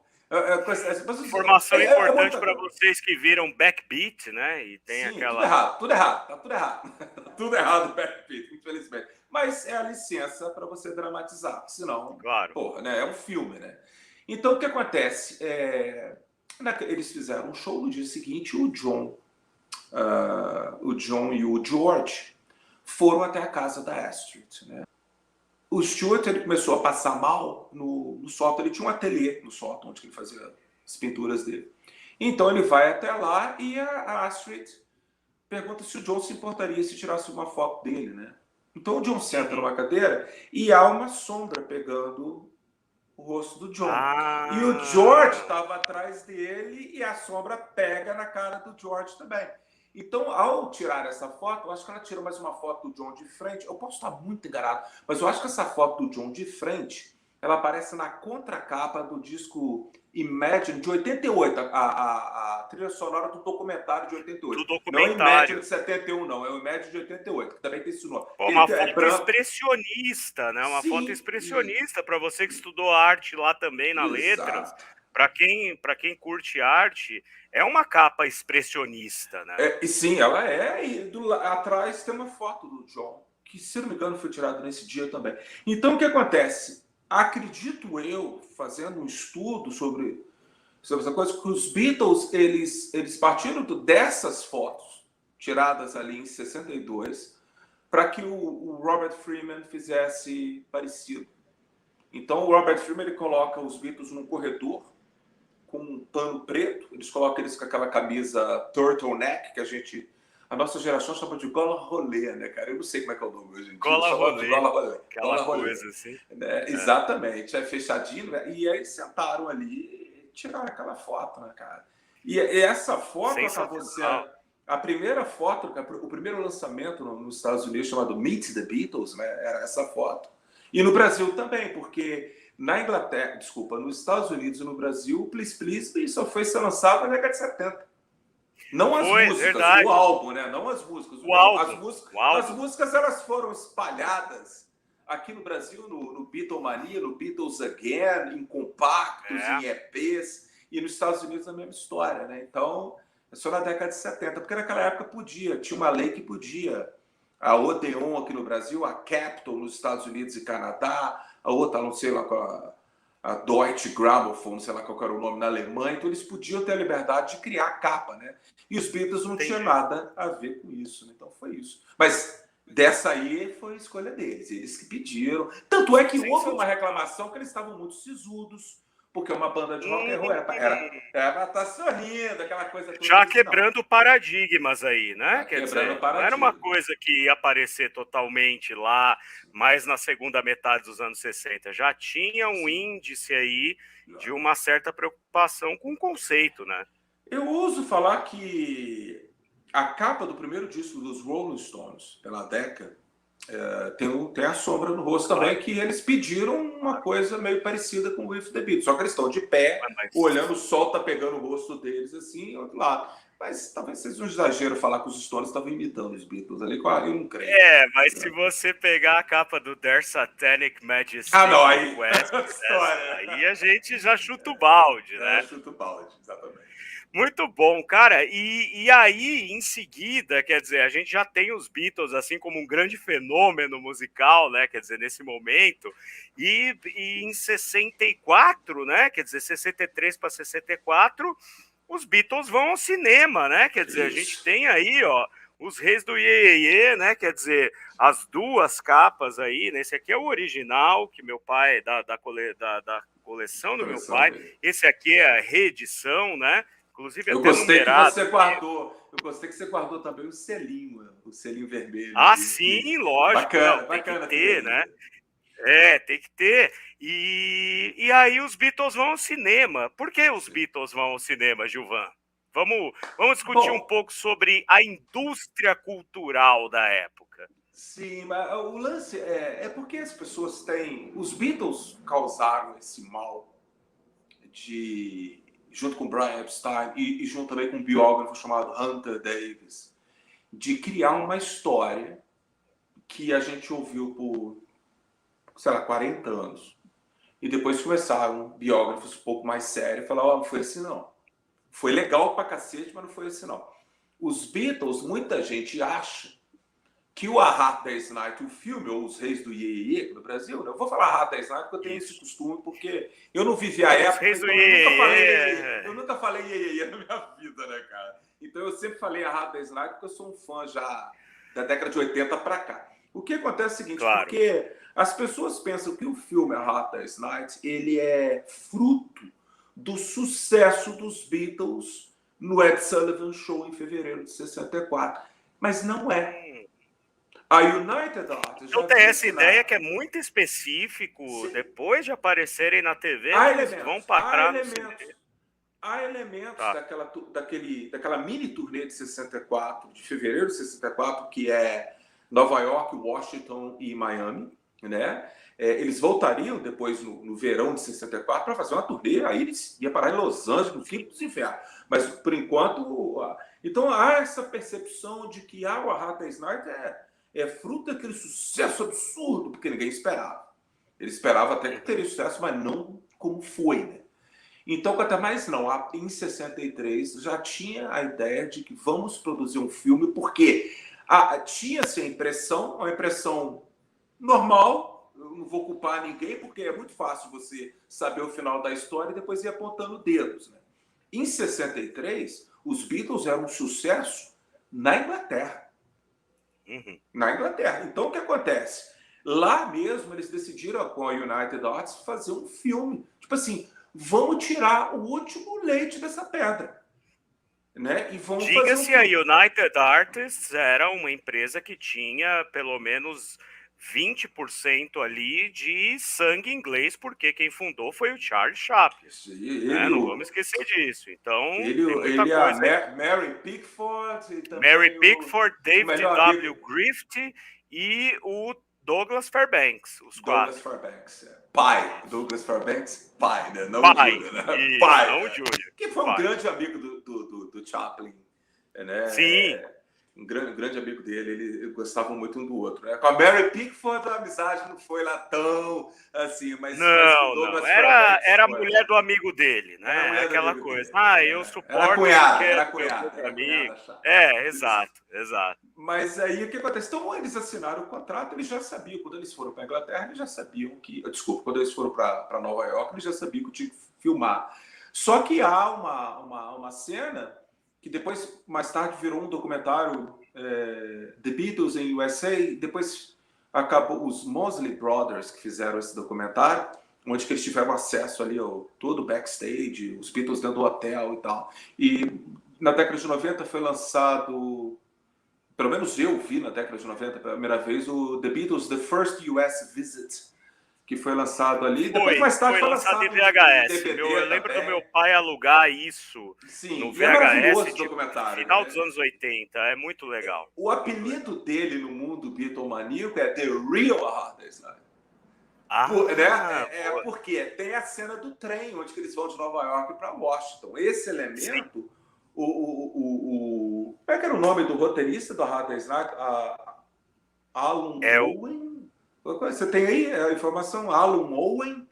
Informação importante para vocês que viram Backbeat, né? E tem aquela... Tudo errado. Tá tudo errado Backbeat, infelizmente. Mas é a licença para você dramatizar, senão, né, é um filme, né? Então, o que acontece? Eles fizeram um show no dia seguinte, o John e o George foram até a casa da Astrid, né? O Stuart, ele começou a passar mal no sótão. Ele tinha um ateliê no sótão, onde ele fazia as pinturas dele. Então ele vai até lá e a Astrid pergunta se o John se importaria se tirasse uma foto dele, né? Então o John senta numa cadeira e há uma sombra pegando o rosto do John. E o George Ah, estava atrás dele e a sombra pega na cara do George também. Então, ao tirar essa foto, eu acho que ela tira mais uma foto do John de frente. Eu posso estar muito enganado, mas eu acho que essa foto do John de frente, ela aparece na contracapa do disco Imagine de 88, a trilha sonora do documentário de do 88. Não é Imagine documentário. de 71, não, é o Imagine de 88, que também tem esse nome. Pô, uma Ele é foto branco. expressionista, né? Uma foto Sim, expressionista para você que estudou arte lá também na Letras. exato. Para quem curte arte, é uma capa expressionista, né? E sim, ela é. E atrás tem uma foto do John, que, se não me engano, foi tirada nesse dia também. Então, o que acontece? Acredito eu, fazendo um estudo sobre essa coisa, que os Beatles eles partiram dessas fotos, tiradas ali em 62, para que o Robert Freeman fizesse parecido. Então, o Robert Freeman ele coloca os Beatles num corredor com um pano preto, eles colocam eles com aquela camisa turtleneck, a nossa geração chama de gola rolê, né, cara? Eu não sei como é que é o nome hoje em dia, eu Cola chamo de rolê, gola rolê. aquela Gola rolê. coisa assim. Né? Exatamente, é fechadinho, né? E aí sentaram ali e tiraram aquela foto, né, cara? E essa foto acabou Sensacional. sendo a primeira foto, o primeiro lançamento nos Estados Unidos chamado Meet the Beatles, né? Era essa foto. E no Brasil também, porque na Inglaterra, desculpa, nos Estados Unidos e no Brasil, o Please Please só foi ser lançado na década de 70. Não as Foi, músicas, o verdade. álbum, né? Não as músicas, O o álbum. As álbum, músicas, o as álbum. músicas elas foram espalhadas aqui no Brasil, no Beatlemania, no Beatles Again, em compactos, É. em EPs, e nos Estados Unidos a mesma história, né? Então, é só na década de 70, porque naquela época podia, tinha uma lei que podia. A Odeon aqui no Brasil, a Capitol nos Estados Unidos e Canadá, a outra, não sei lá qual, a Deutsche Grammophon, não sei lá qual era o nome na Alemanha, então eles podiam ter a liberdade de criar a capa, né? E os Beatles não tinham Entendi. nada a ver com isso, né? Então foi isso. Mas dessa aí foi a escolha deles, eles que pediram. Tanto é que houve uma Sensacional. reclamação que eles estavam muito sisudos, porque uma banda de rock and roll Hum, era tá sorrindo, aquela coisa toda. já Eles não, quebrando paradigmas aí, né? tá Quer quebrando o dizer, não era uma paradigma. coisa que ia aparecer totalmente lá, mas na segunda metade dos anos 60 já tinha um Sim. índice aí de uma certa preocupação com o conceito, né? Eu ouso falar que a capa do primeiro disco dos Rolling Stones, pela Decca, tem a sombra no rosto Claro, também, que eles pediram uma coisa meio parecida com o With the Beatles. Só que eles estão de pé, olhando, o mas sol tá pegando o rosto deles assim, outro lado. Mas talvez seja um exagero falar que os Stones estavam imitando os Beatles ali, eu não creio. mas se você pegar a capa do Their Satanic Ah, Majestic não, aí. Request, História. aí a gente já chuta o balde, É, né? chuta o balde, exatamente. Muito bom, cara. E aí, em seguida, quer dizer, a gente já tem os Beatles assim como um grande fenômeno musical, né? Quer dizer, nesse momento. E em 64, né? Quer dizer, 63 para 64, os Beatles vão ao cinema, né? Quer dizer, a gente Isso. tem aí, ó, os Reis do Iê, Iê, né? Quer dizer, as duas capas aí, né? Esse aqui é o original, que meu pai, da coleção do meu Coleção pai. dele. Esse aqui é a reedição, né? Inclusive Eu até gostei que numerado. você guardou. Eu gostei que você guardou também o selinho vermelho Ah, ali. sim, lógico, não, Bacana, tem que bacana aquilo ter, né? ali. Tem que ter. E aí os Beatles vão ao cinema. Por que os Sim. Beatles vão ao cinema, Gilvan? Vamos discutir um Bom, pouco sobre a indústria cultural da época. sim, mas o lance é porque as pessoas têm. Os Beatles causaram esse mal de. Junto com Brian Epstein e junto também com um biógrafo chamado Hunter Davis, de criar uma história que a gente ouviu por, sei lá, 40 anos. E depois começaram biógrafos um pouco mais sérios e falaram: não foi assim não. Foi legal pra cacete, mas não foi assim não. Os Beatles, muita gente acha que o A Hard Day's Night, o filme, ou Os Reis do Iê Iê, no Brasil, né? Eu vou falar Hard Day's Night porque eu tenho esse Isso. costume, porque eu não vivi a Os época, Reis do então eu nunca falei Iê Iê Iê. Iê. Eu nunca falei Iê Iê na minha vida, né, cara? Então eu sempre falei A Hard Day's Night porque eu sou um fã já da década de 80 pra cá. O que acontece é o seguinte, Claro. porque as pessoas pensam que o filme A Hard Day's Night, ele é fruto do sucesso dos Beatles no Ed Sullivan Show em fevereiro de 64. Mas não é. A United Artists Então tem essa ideia que é muito específico, sim, depois de aparecerem na TV, eles vão parar no cinema. Há elementos daquela mini turnê de 64, de fevereiro de 64, que é Nova York, Washington e Miami, né? Eles voltariam depois no verão de 64 para fazer uma turnê, aí eles iam parar em Los Angeles, no fim dos infernos. Mas, por enquanto... Então, há essa percepção de que o A Hard Day's Night é fruto daquele sucesso absurdo, porque ninguém esperava. Ele esperava até que teria sucesso, mas não como foi, né? Então, quanto mais não, em 63 já tinha a ideia de que vamos produzir um filme, porque tinha-se uma impressão normal, eu não vou culpar ninguém, porque é muito fácil você saber o final da história e depois ir apontando dedos, né? Em 63, os Beatles eram um sucesso na Inglaterra. Na Inglaterra. Então, o que acontece? Lá mesmo, eles decidiram, com a United Artists, fazer um filme. Tipo assim, vamos tirar o último leite dessa pedra. Né? E vamos Diga-se, a United Artists era uma empresa que tinha pelo menos 20% ali de sangue inglês, porque quem fundou foi o Charles Chaplin. Não vamos esquecer disso. Então, tem muita coisa. Mary Pickford, Mary Pickford, David W. Griffith e o Douglas Fairbanks, os Douglas quatro. Fairbanks, pai. Douglas Fairbanks, pai, né? Não pai, Júnior, né? E, pai. Não o Júnior. Que foi um grande amigo do Chaplin, né? Sim. Um grande amigo dele, eles gostavam muito um do outro, né? Com a Mary Pickford a amizade não foi lá tão assim, mas não. Era a mulher do amigo dele, né? Aquela coisa. Dele. Eu suporto. Era cunhada. Exato. Mas aí o que acontece? Então eles assinaram o contrato, eles já sabiam, quando eles foram para a Inglaterra, eles já sabiam que. Desculpa, quando eles foram para Nova York, eles já sabiam que tinha que filmar. Só que há uma cena que depois, mais tarde, virou um documentário, The Beatles in USA, depois acabou os Mosley Brothers que fizeram esse documentário, onde que eles tiveram acesso ali ao todo o backstage, os Beatles dentro do hotel e tal. E na década de 90 foi lançado, pelo menos eu vi na década de 90 pela primeira vez, o The Beatles, The First US Visit, que foi lançado ali. Depois, mais tarde, foi lançado em VHS. Eu lembro do meu pai alugar isso no VHS, documentário, final dos anos 80. É muito legal. O apelido dele no mundo Beatlemaníaco é The Real Hard Day's Night. Porque tem a cena do trem, onde que eles vão de Nova York para Washington. Esse elemento, como é que era o nome do roteirista do Hard Day's Night? Alan Owen? Você tem aí a informação? Alan Owen?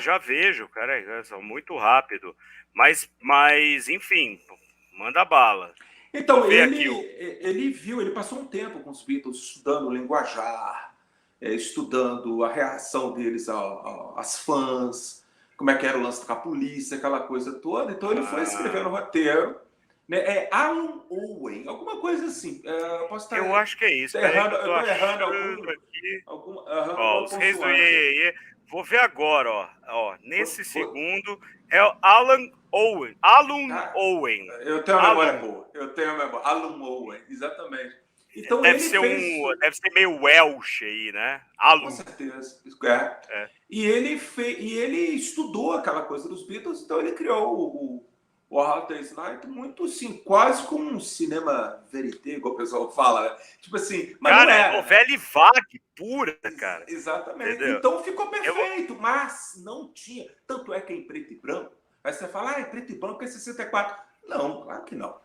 Já vejo, cara, são muito rápido. Mas, enfim, manda bala. Então, ele passou um tempo com os Beatles estudando o linguajar, estudando a reação deles às fãs, como é que era o lance com a polícia, aquela coisa toda. Então, ele foi escrevendo o roteiro. Né? Alan Owen, alguma coisa assim. Eu acho que é isso. Estou errando algum os Reis do Iê. Vou ver agora, ó. Nesse segundo é o Alan Owen. Owen. Eu tenho uma memória boa. Alan Owen, exatamente. Então, deve ser meio Welsh aí, né? Alan. Com certeza. E ele estudou aquela coisa dos Beatles, então ele criou o Hard Day's Night muito assim, quase como um cinema verité, igual o pessoal fala, né? Tipo assim, mas cara, não é novela vague pura, cara. Exatamente. Entendeu? Então ficou perfeito, mas não tinha. Tanto é que é em preto e branco. Aí você fala, é preto e branco é 64. Não, claro que não.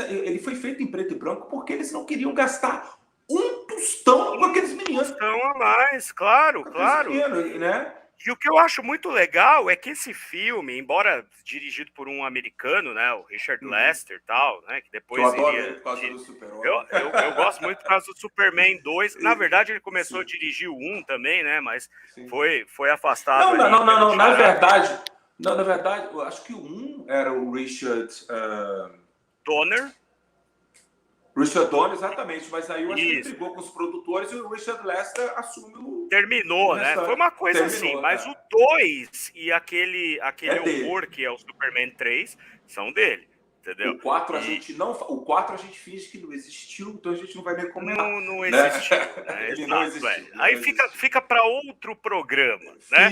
Ele foi feito em preto e branco porque eles não queriam gastar um tostão com aqueles meninos. Um tostão a mais, claro. Meninos, né? E o que eu acho muito legal é que esse filme, embora dirigido por um americano, né, o Richard Lester e tal, né, que depois eu adoro ele por causa do Super-Homem. Eu gosto muito por causa do Superman 2. Na verdade, ele começou a dirigir o 1 também, né, mas foi afastado. Não, na verdade, eu acho que o 1 era o Richard Donner. Richard Donner, exatamente, mas aí eu acho que ele brigou com os produtores e o Richard Lester assume o... Terminou, né? Foi uma coisa assim, mas o 2 e aquele humor que é o Superman 3 são dele. entendeu? O 4 a gente finge que não existiu, então a gente não vai nem comentar. Não Né? existiu, né? Ele Exato, não existiu. Aí fica para outro programa, né?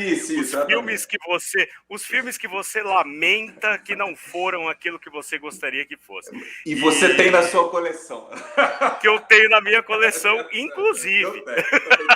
Os filmes que você lamenta que não foram aquilo que você gostaria que fosse. E você tem na sua coleção. Que eu tenho na minha coleção, inclusive. Eu também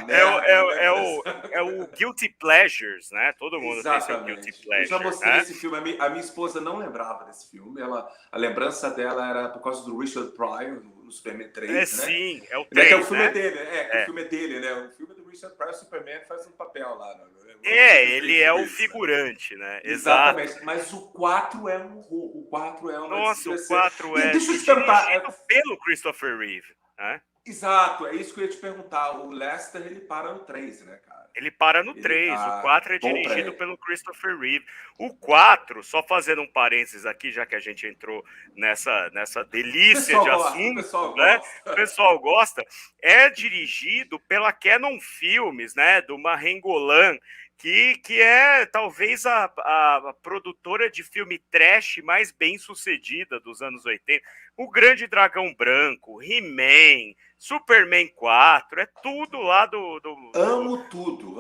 tenho. É o Guilty Pleasures, né? Todo mundo tem seu Exatamente. Guilty Pleasure. Eu já mostrei né? esse filme. A minha esposa não lembrava desse filme. A lembrança dela era por causa do Richard Pryor no Superman 3, né? Sim, é o 3,3, o filme né? dele, o filme é dele, né? O filme do Richard Pryor, o Superman faz um papel lá. Ele é o figurante, né? Exatamente. Exato. Mas o 4 é um horror. O 4 é uma... Nossa, o 4 é deixa eu te perguntar, dirigido pelo Christopher Reeve, né? Exato, é isso que eu ia te perguntar. O Lester, ele para no 3, né, cara? Ele para no 3, o 4 é dirigido pelo Christopher Reeve. O 4, só fazendo um parênteses aqui, já que a gente entrou nessa delícia de assunto, né? O pessoal gosta. É dirigido pela Canon Filmes, né? Do Mahengolan, que é talvez a produtora de filme trash mais bem sucedida dos anos 80. O Grande Dragão Branco, He-Man, Superman 4, é tudo lá do... Amo tudo.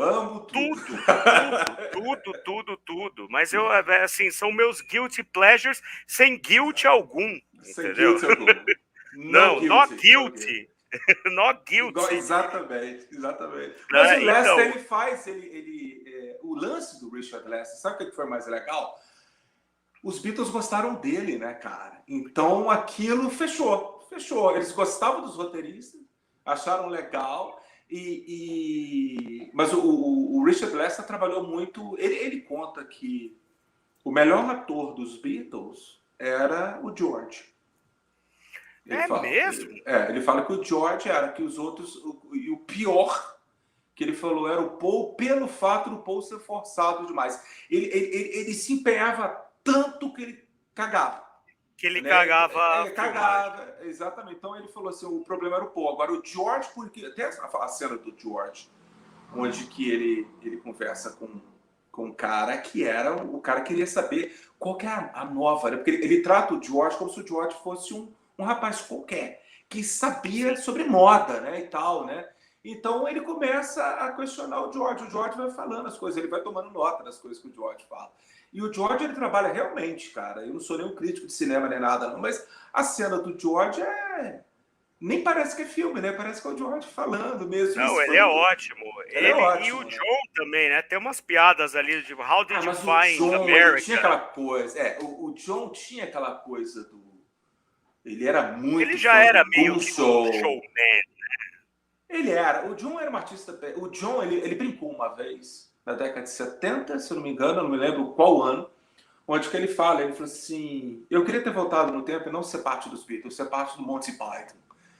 Tudo. Mas assim, são meus guilty pleasures sem guilt algum, entendeu? Sem guilt algum. Not guilty. Not guilty. Exatamente. Mas o Lester, ele faz... o lance do Richard Lester, sabe o que foi mais legal? Os Beatles gostaram dele, né, cara? Então aquilo fechou. Eles gostavam dos roteiristas, acharam legal, mas o Richard Lester trabalhou muito. Ele conta que o melhor ator dos Beatles era o George. Mesmo? Ele fala que o George era, que os outros... E o pior que ele falou era o Paul, pelo fato do Paul ser forçado demais. Ele se empenhava tanto que ele cagava. Ele cagava. Cagava, exatamente. Então ele falou assim: o problema era o Paul. Agora o George, porque até a cena do George, onde que ele conversa com um cara que era o cara que queria saber qual que é a nova, né? Porque ele trata o George como se o George fosse um rapaz qualquer que sabia sobre moda, né, e tal, né? Então ele começa a questionar o George. O George vai falando as coisas, ele vai tomando nota das coisas que o George fala. E o George, ele trabalha realmente, cara. Eu não sou nenhum crítico de cinema nem nada, não, mas a cena do George nem parece que é filme, né? Parece que é o George falando mesmo. Não, ele é ótimo. Ele e o John também, né? Tem umas piadas ali de How did you find America? Tinha aquela coisa. O John tinha aquela coisa do... Ele era muito... Ele já era meio que um showman. Ele era. O John era um artista... O John, ele brincou uma vez, na década de 70, se eu não me engano, eu não me lembro qual ano, onde que ele falou assim, eu queria ter voltado no tempo e não ser parte dos Beatles, ser parte do Monty Python.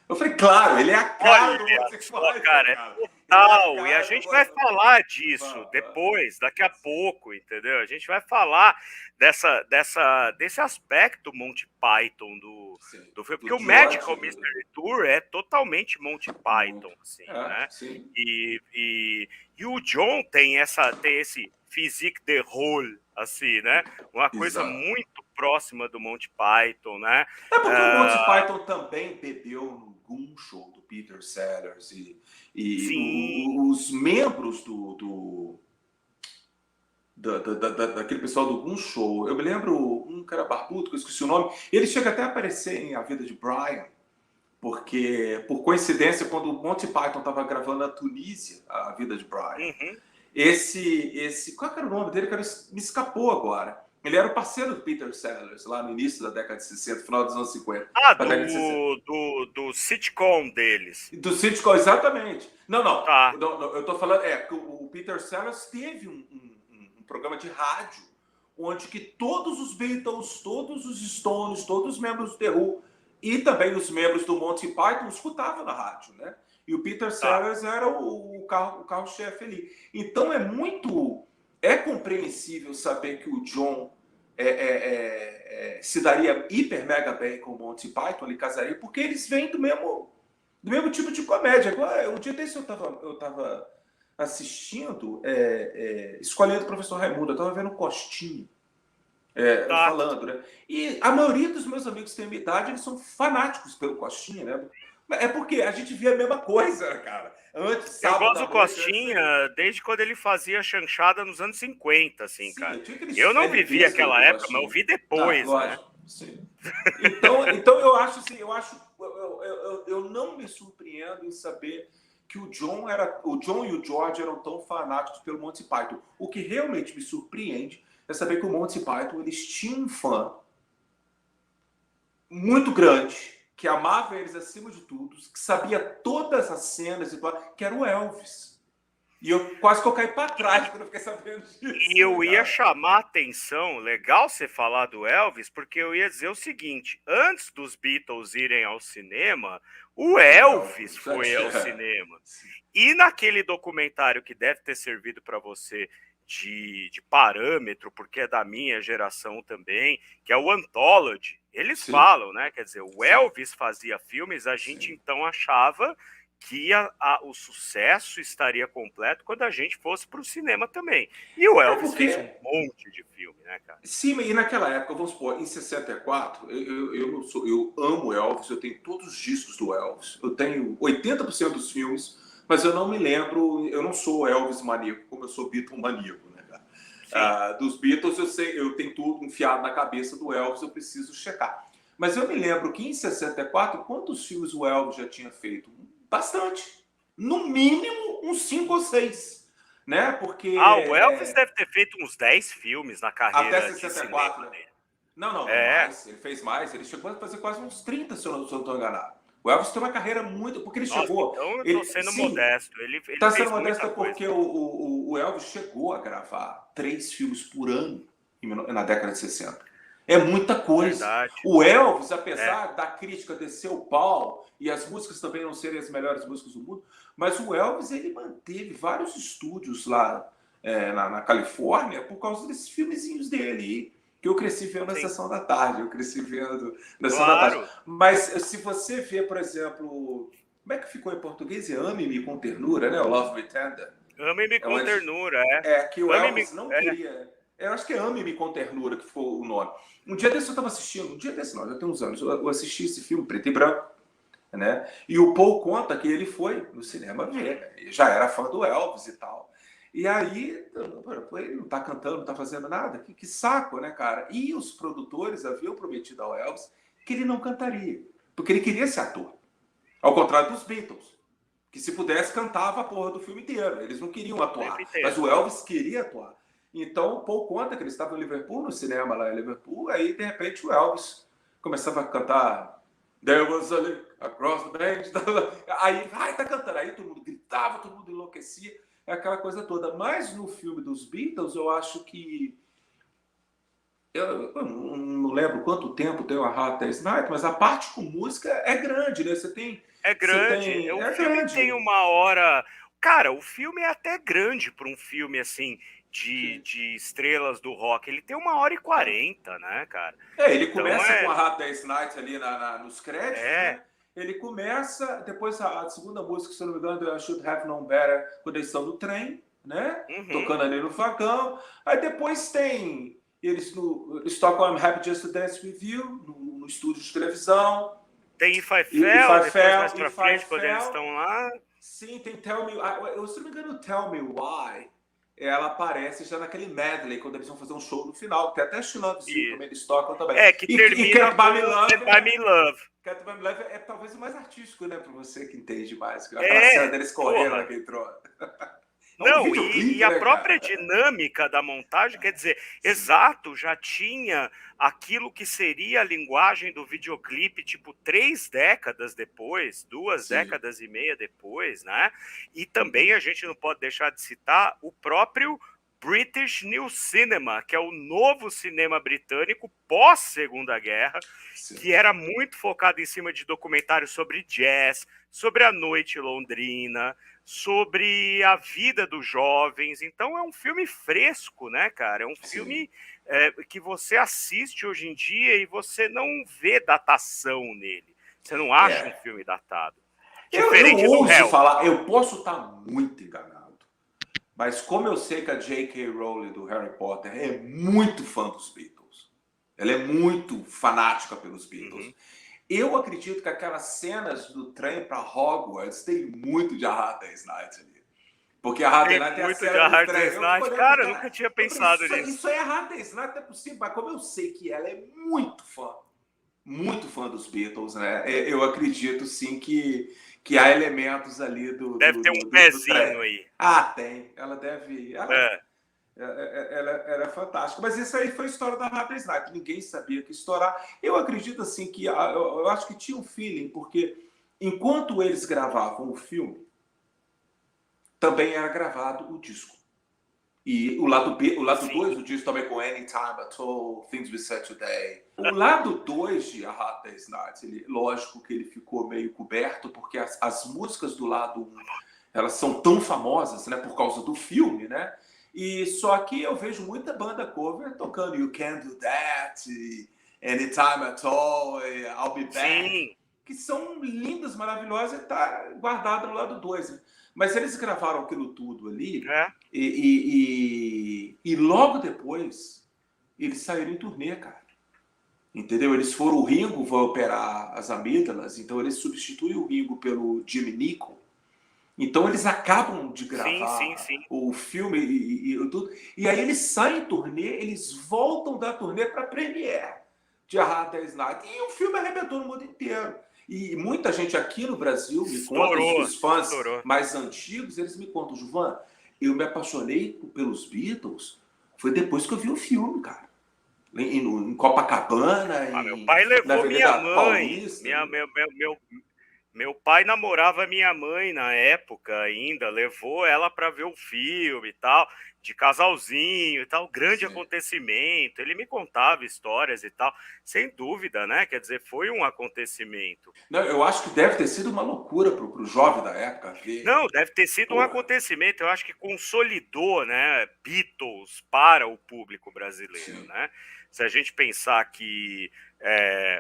Eu falei, claro, ele é a cara do Monty Python, cara. Total, e a gente vai falar disso depois, daqui a pouco, entendeu? A gente vai falar desse aspecto Monty Python do filme, porque o Magical Mystery Tour é totalmente Monty Python, assim, né? Sim. E o John tem esse physique de rôle, assim, né? Uma coisa muito próxima do Monty Python, né? É porque o Monty Python também bebeu no Goon Show do Peter Sellers e os membros daquele pessoal do Goon Show, eu me lembro um cara barbudo, que eu esqueci o nome, ele chega até a aparecer em A Vida de Brian, porque, por coincidência, quando o Monty Python estava gravando na Tunísia, A Vida de Brian, qual era o nome dele? Me escapou agora. Ele era o parceiro do Peter Sellers, lá no início da década de 60, final dos anos 50. Do sitcom deles. Do sitcom, exatamente. Não, tá. Eu tô falando... o Peter Sellers teve um programa de rádio onde que todos os Beatles, todos os Stones, todos os membros do The Who e também os membros do Monty Python escutavam na rádio, né? E o Peter Sellers era o carro-chefe ali. Então é compreensível saber que o John se daria hiper mega bem com o Monty Python, ele casaria, porque eles vêm do mesmo tipo de comédia. Agora, um dia desse eu tava assistindo Escolhendo o Professor Raimundo, eu tava vendo Costinha. Tá. falando, né? E a maioria dos meus amigos que têm a minha idade, eles são fanáticos pelo Costinha, né? É porque a gente via a mesma coisa, né, cara. Antes, Eu sábado gosto à do noite, antes Costinha de... desde quando ele fazia chanchada nos anos 50, assim, Sim, cara. eu tinha aqueles Eu não vivi LPs do aquela época, mas eu Costinha. vi Ah, depois, né? lógico, sim. Então eu acho assim, eu não me surpreendo em saber que o John e o George eram tão fanáticos pelo Monty Python. O que realmente me surpreende é saber que o Monty Python, eles tinham um fã muito grande, que amava eles acima de tudo, que sabia todas as cenas e tudo, que era o Elvis. E eu quase que eu caí para trás quando eu fiquei sabendo E disso, né, eu ia cara? chamar a atenção, legal você falar do Elvis, porque eu ia dizer o seguinte: antes dos Beatles irem ao cinema, o O Elvis Elvis, foi ao é. cinema. E naquele documentário que deve ter servido para você de parâmetro, porque é da minha geração também, que é o Anthology, eles Sim, falam, né? Quer dizer, o sim, Elvis fazia filmes, a gente sim. então achava que o sucesso estaria completo quando a gente fosse para o cinema também. E o É Elvis porque fez um monte de filme, né, cara? sim, e naquela época, vamos supor, em 64, eu amo Elvis, eu tenho todos os discos do Elvis, eu tenho 80% dos filmes, mas eu não me lembro, eu não sou Elvis maníaco, como eu sou Beatle maníaco, né, cara? Sim. Dos Beatles, eu sei, eu tenho tudo enfiado na cabeça do Elvis, eu preciso checar. Mas eu me lembro que em 64, quantos filmes o Elvis já tinha feito? Bastante. No mínimo, uns 5 ou 6, né? Porque O Elvis deve ter feito uns 10 filmes na até carreira de 64, cinema né? dele. Não, É. mais. Ele fez mais. Ele chegou a fazer quase uns 30, se eu não estou enganado. O Elvis tem uma carreira muito. Porque ele Nossa, chegou. então eu tô Ele, sendo sim, modesto. Ele está sendo fez muita modesta coisa. porque o Elvis chegou a gravar 3 filmes por ano na década de 60. É muita coisa. Verdade. O Elvis, É. apesar da crítica descer o pau e as músicas também não serem as melhores músicas do mundo, mas o Elvis ele manteve vários estúdios lá na Califórnia por causa desses filmezinhos dele que eu cresci vendo na Sim. Sessão da Tarde, eu cresci vendo na Sessão da Tarde. Claro. Mas se você vê, por exemplo, como é que ficou em português? É Ame-me com Ternura, né? O Love Me Tender. Ame-me É com onde ternura, é. que o Ame-me. Elvis não queria. Eu acho que é Ame-me com Ternura que ficou o nome. Um dia desse eu estava assistindo, um dia desse não, já tem uns anos, eu assisti esse filme preto e branco, né? E o Paul conta que ele foi no cinema ver, ele já era fã do Elvis e tal. E aí, ele não tá cantando, não tá fazendo nada, que saco, né, cara? E os produtores haviam prometido ao Elvis que ele não cantaria, porque ele queria ser ator. Ao contrário dos Beatles, que se pudesse cantava a porra do filme inteiro. Eles não queriam O tempo atuar, mas inteiro. o Elvis queria atuar. Então, o Paul conta que ele estava em Liverpool, no cinema lá em Liverpool, aí de repente o Elvis começava a cantar There was a leak across the bench. Aí, tá cantando. Aí todo mundo gritava, todo mundo enlouquecia, aquela coisa toda. Mas no filme dos Beatles, eu acho que eu não lembro quanto tempo tem o A Hard Day's Night, mas a parte com música é grande, né? É grande. O É filme tem grande. uma hora. Cara, o filme é até grande para um filme assim Sim. de estrelas do rock. Ele tem 1h40, né, cara? Ele Então começa com é. a Hard Day's Night ali nos créditos, É. né? Ele começa, depois a segunda música, se eu não me engano, é I Should Have Known Better, quando eles estão no trem, né? Uhum. Tocando ali no facão. Aí depois tem eles tocam I'm Happy Just to Dance With You, no estúdio de televisão. Tem If I If Fell, I depois mais Fell, pra If I frente, quando eles Fell. estão lá. Sim, tem Tell Me... se não me engano, Tell Me Why, ela aparece já naquele medley, quando eles vão fazer um show no final. Tem até She Loves You, E, também eles tocam também. que E termina Can't com Buy Me Love Can't Buy Me Love. Can't Buy Me Love é talvez o mais artístico, né? Pra você que entende mais. Aquela cena É, deles correndo porra. naquele trono. É um Não, e videoclipe, a né, própria cara? dinâmica da montagem, quer dizer, Sim, exato, já tinha aquilo que seria a linguagem do videoclipe, tipo, 3 décadas depois, duas sim. décadas e meia depois, né? E também a gente não pode deixar de citar o próprio British New Cinema, que é o novo cinema britânico pós-Segunda Guerra, Sim. que era muito focado em cima de documentários sobre jazz, sobre a noite londrina, sobre a vida dos jovens. Então é um filme fresco, né, cara? É um Sim. filme que você assiste hoje em dia e você não vê datação nele. Você não acha um É. filme datado. Eu Diferente do ouso Help. falar, eu posso estar muito enganado, mas como eu sei que a J.K. Rowling do Harry Potter é muito fã dos Beatles, Ela é muito fanática pelos Beatles. Eu acredito que aquelas cenas do trem para Hogwarts tem muito de A Hard Day's Night ali. Porque a Hard Day's Night tem a muito de cena A do Hard trem. Day's Eu fico Night. olhando Cara, pra eu cara. nunca tinha Eu falei, pensado nisso. isso é a Hard Day's Night, não é possível. Mas como eu sei que ela é muito fã dos Beatles, né? Eu acredito sim que há elementos ali Deve ter um do trem. pezinho aí. Ah, tem. Ela deve. É. Ela é fantástica. Mas isso aí foi a história da Hard Day's Night. Ninguém sabia que estourar. Eu acredito assim que eu acho que tinha um feeling, porque enquanto eles gravavam o filme, também era gravado o disco. E o lado 2 do disco também com Anytime at All, Things We Said Today. O lado 2 de A Hard Day's Night, lógico que ele ficou meio coberto, porque as músicas do lado 1, elas são tão famosas, né, por causa do filme, né? E só que eu vejo muita banda cover tocando You Can Do That, Anytime at All, I'll Be Back, que são lindas, maravilhosas, e tá guardada no lado 2. Né? Mas eles gravaram aquilo tudo ali, e logo depois eles saíram em turnê, cara. Entendeu? Eles foram, o Ringo vai operar as amígdalas, então eles substituem o Ringo pelo Jimmy Nicol. Então eles acabam de gravar o filme e tudo. E aí eles saem em turnê, eles voltam da turnê para a premiere de A Hard Day's Night. E o filme arrebentou no mundo inteiro. E muita gente aqui no Brasil me conta, os fãs mais antigos, eles me contam, Gilvan, eu me apaixonei pelos Beatles, foi depois que eu vi o filme, cara. Em Copacabana, meu pai levou minha mãe. Paulista. Meu pai namorava minha mãe na época ainda, levou ela para ver o filme e tal, de casalzinho e tal, grande acontecimento. Ele me contava histórias e tal, sem dúvida, né? Quer dizer, foi um acontecimento. Não, eu acho que deve ter sido uma loucura pro jovem da época ver. Não, deve ter sido um acontecimento. Eu acho que consolidou, né, Beatles para o público brasileiro, né? Se a gente pensar que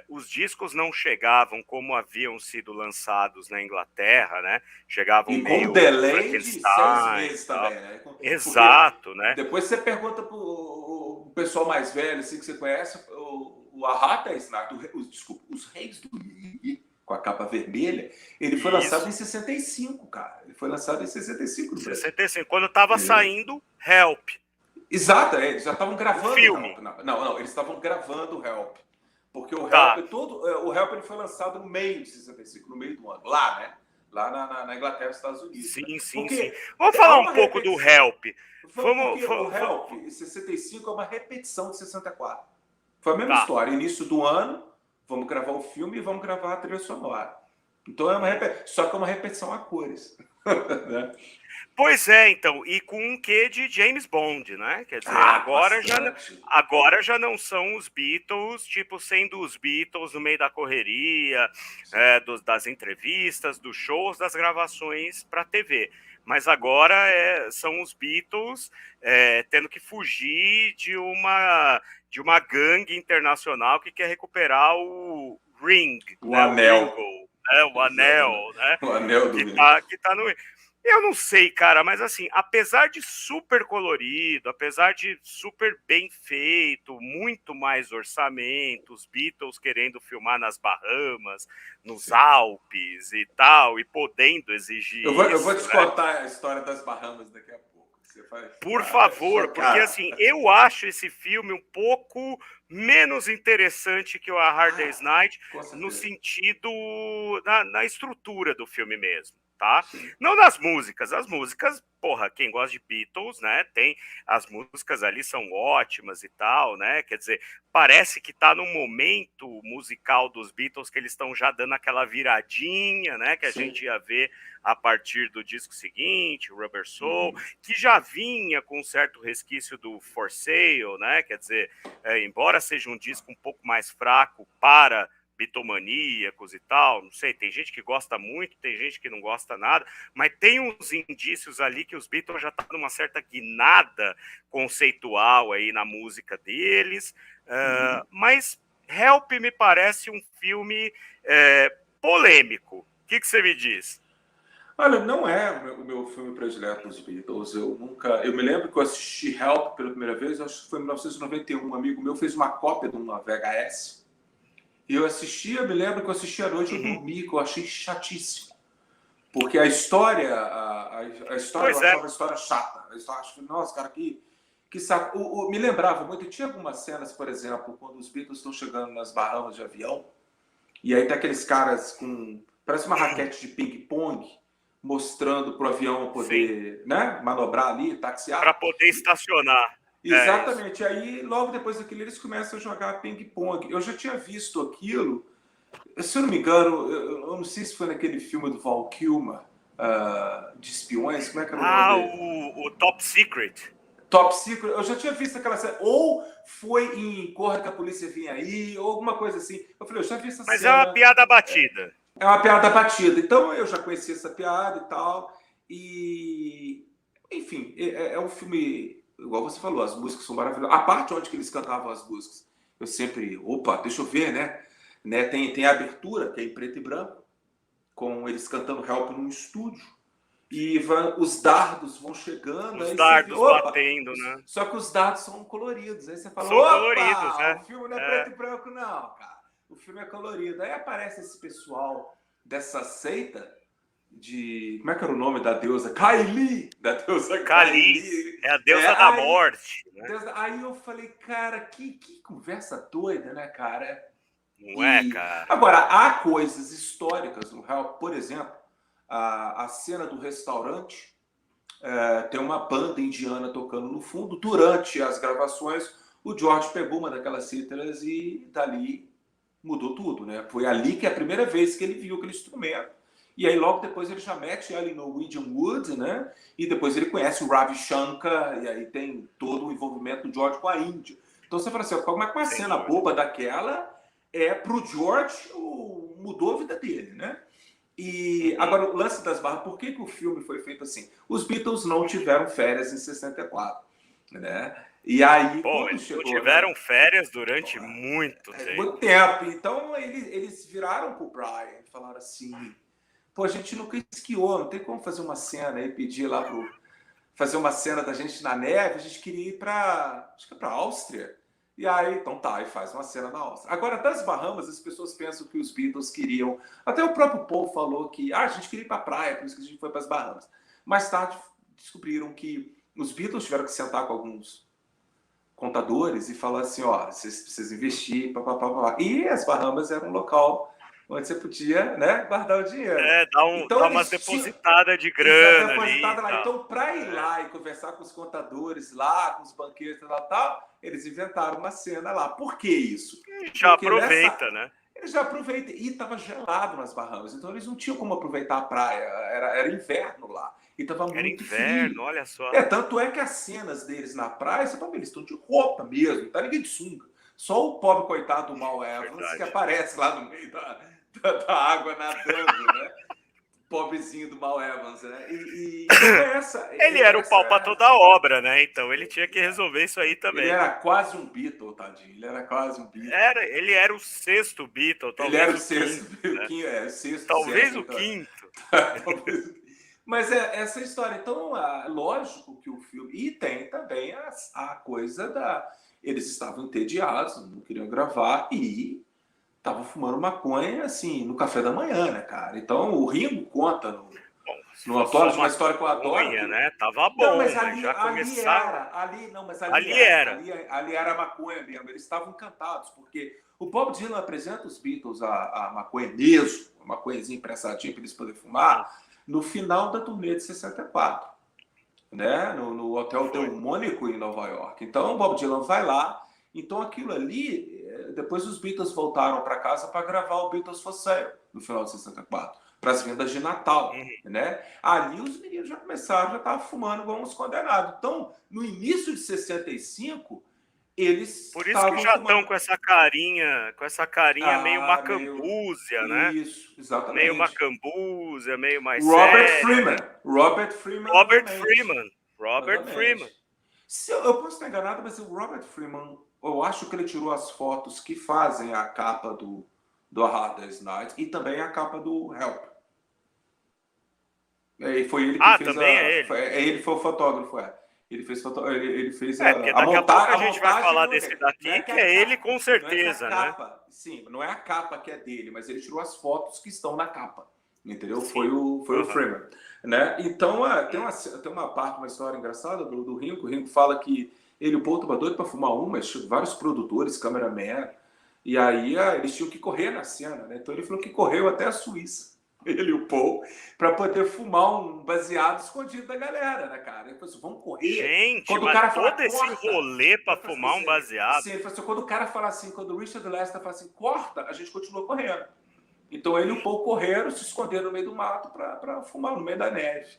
os discos não chegavam como haviam sido lançados na Inglaterra, né? Chegavam e meio com delay de 6 meses também, né? Exato, né? Depois você pergunta pro pessoal mais velho, assim, que você conhece, o A Hard Day's Night, desculpa, Os Reis do Lee, com a capa vermelha, ele foi lançado em 65, cara. Ele foi lançado em 65 no Brasil. 65, quando estava saindo Help. Exato, eles já estavam gravando o filme. Help. Não, eles estavam gravando o Help. Porque o Help, o Help ele foi lançado no meio de 65, no meio do ano, lá, né? Lá na Inglaterra, Estados Unidos. Sim. Vamos falar um pouco do Help. O Help, em 65, é uma repetição de 64. Foi a mesma história. Início do ano, vamos gravar o filme e vamos gravar a trilha sonora. Então, só que é uma repetição a cores. Né? Pois é, então, e com um quê de James Bond, né? Quer dizer, agora já não são os Beatles, tipo, sendo os Beatles no meio da correria, das entrevistas, dos shows, das gravações para TV. Mas agora são os Beatles tendo que fugir de uma gangue internacional que quer recuperar o Ring, o anel. O anel, né? O anel do que tá no... Eu não sei, cara, mas assim, apesar de super colorido, apesar de super bem feito, muito mais orçamento, os Beatles querendo filmar nas Bahamas, nos Alpes e tal, e podendo exigir eu vou te contar a história das Bahamas daqui a pouco. Por favor, porque assim, eu acho esse filme um pouco menos interessante que o A Hard Day's Night, no sentido, na estrutura do filme mesmo. Tá? Não nas músicas. As músicas, porra, quem gosta de Beatles, né? As músicas ali são ótimas e tal, né? Quer dizer, parece que tá num momento musical dos Beatles que eles estão já dando aquela viradinha, né? Que a gente ia ver a partir do disco seguinte, Rubber Soul, que já vinha com um certo resquício do For Sale, né? Quer dizer, embora seja um disco um pouco mais fraco para bitomaníacos e tal, não sei, tem gente que gosta muito, tem gente que não gosta nada, mas tem uns indícios ali que os Beatles já estão numa certa guinada conceitual aí na música deles, mas Help me parece um filme polêmico. O que você me diz? Olha, não é o meu filme predileto dos Beatles. Eu me lembro que eu assisti Help pela primeira vez, acho que foi em 1991. Um amigo meu fez uma cópia de uma VHS. E eu me lembro que eu assisti à noite, eu Uhum. dormi, que eu achei chatíssimo. Porque a história, a história eu Pois é. achava a história chata. Nossa, cara, que saco. Me lembrava muito, tinha algumas cenas, por exemplo, quando os Beatles estão chegando nas Bahamas de avião, e aí tem aqueles caras com, parece uma raquete de ping-pong, mostrando para o avião Sim. poder, né, manobrar ali, Para taxiar. poder estacionar. É isso. Exatamente. Aí, logo depois daquilo, eles começam a jogar ping-pong. Eu já tinha visto aquilo, se eu não me engano, eu não sei se foi naquele filme do Val Kilmer, de espiões, como é que era o nome Ah, dele? o Top Secret. Top Secret, eu já tinha visto aquela cena, ou foi em Corra que a Polícia Vinha Aí, ou alguma coisa assim. Eu falei, eu já vi essa Mas é uma cena. piada batida. É uma piada batida. Então eu já conhecia essa piada e tal. E, enfim, é um filme, igual você falou, as músicas são maravilhosas. A parte onde que eles cantavam as músicas, eu sempre, opa, deixa eu ver, né? Tem a abertura, que é em preto e branco, com eles cantando Help num estúdio. E os dardos vão chegando, Os aí você vê, dardos opa! batendo, né? Só que os dardos são coloridos. Aí você fala, São coloridos, opa! O né? filme não é preto e branco, não, cara. O filme é colorido. Aí aparece esse pessoal dessa seita de. Como é que era o nome da deusa? Kylie! Da deusa Kali Kylie. é a deusa da morte, né? Aí eu falei, cara, que conversa doida, né, cara? Não é, E cara? agora, há coisas históricas no real, por exemplo, a cena do restaurante, tem uma banda indiana tocando no fundo. Durante as gravações, o George pegou uma daquelas cítaras e dali mudou tudo, né? Foi ali que é a primeira vez que ele viu aquele instrumento. E aí logo depois ele já mete ela em Norwegian Wood, né? E depois ele conhece o Ravi Shankar, e aí tem todo o envolvimento do George com a Índia. Então você fala assim, como é que uma Sem cena dúvida. boba daquela pro George mudou a vida dele, né? E agora o lance das barras, por que o filme foi feito assim? Os Beatles não tiveram férias em 64, né? E aí, Pô, quando eles não chegou, né? tiveram férias durante muito Muito tempo. tempo. Então eles viraram pro Brian e falaram assim: pô, a gente nunca esquiou, não tem como fazer uma cena aí, pedir lá pro. Fazer uma cena da gente na neve, a gente queria ir para. Acho que é para Áustria. E aí, então tá, e faz uma cena na Áustria. Agora, das Bahamas, as pessoas pensam que os Beatles queriam. Até o próprio Paul falou que a gente queria ir para a praia, por isso que a gente foi para as Bahamas. Mais tarde descobriram que os Beatles tiveram que sentar com alguns contadores e falar assim: ó, vocês precisam investir, papapá. E as Bahamas era um local onde você podia, né, guardar o dinheiro. Então Dá umas eles tinham depositadas de já grana ali e depositada lá. tal. Então, para ir lá e conversar com os contadores lá, com os banqueiros e tal, eles inventaram uma cena lá. Por que isso? Já Porque nessa. aproveita, né? Eles já aproveitam. E estava gelado nas Bahamas, então eles não tinham como aproveitar a praia. Era inverno lá. E estava Era muito inverno, frio. olha só. Tanto é que as cenas deles na praia, você pode ver, eles estão de roupa mesmo, não tá ninguém de sunga. Só o pobre coitado do Mal Evans que Verdade. aparece lá no meio da água nadando, né? Pobrezinho do Mal Evans, né? Ele era o pau pra toda obra, né? Então ele tinha que resolver isso aí Ele também. era quase um Beatle, tadinho. Ele era quase um Beatle. Ele era o sexto Beatle, Ele era talvez o o sexto, quinto, né? o sexto, Talvez sétimo. o Então, quinto. talvez. Mas essa história. Então, lógico que o filme. E tem também a coisa da. Eles estavam entediados, não queriam gravar e estavam fumando maconha, assim, no café da manhã, né, cara? Então, o Ringo conta Bom, se no fosse só Autório de uma história que eu adoro. maconha, né? Tava Não, bom, mas mas já ali começava. era, ali não, mas ali Ali era, era. ali era a maconha mesmo. Eles estavam encantados, porque o Bob Dylan apresenta os Beatles a maconha mesmo, uma maconhazinha prensadinha para eles poderem fumar, no final da turnê de 64, né? No Hotel Foi. Delmônico em Nova York. Então o Bob Dylan vai lá, então aquilo ali, depois os Beatles voltaram para casa para gravar o Beatles for Sale, no final de 64, para as vendas de Natal, né? Ali os meninos já começaram, já estavam fumando como uns condenados. Então, no início de 65, eles Por isso que estavam já estão fumando. com essa carinha meio Meio. macambúzia, né? Isso, Meio exatamente. macambúzia, meio mais Robert séria, Freeman. meio... Robert Freeman Robert novamente. Freeman. Robert Freeman. Novamente. Se eu posso estar enganado, mas o Robert Freeman, eu acho que ele tirou as fotos que fazem a capa do A Hard Day's Night e também a capa do Help. E foi ele que fez também é ele. Ele foi o fotógrafo, é. Ele fez, ele fez Porque daqui a pouco a gente vai falar não, desse não daqui, é que é ele com certeza, não é a né? capa, sim, não é a capa que é dele, mas ele tirou as fotos que estão na capa, entendeu? Sim. Foi o Freeman, né? Então, tem uma parte, uma história engraçada do Ringo. O Ringo fala que ele e o Paul estavam doidos para fumar mas vários produtores, cameraman, e aí eles tinham que correr na cena, né? Então ele falou que correu até a Suíça, ele e o Paul, para poder fumar um baseado escondido da galera, né, cara? Ele falou assim, vamos correr. Gente, quando mas o cara fala, todo esse rolê para fumar um baseado. Sim, ele falou assim, quando o cara fala assim, quando o Richard Lester fala assim, corta, a gente continua correndo. Então ele e o Paul correram, se esconderam no meio do mato para fumar no meio da neve.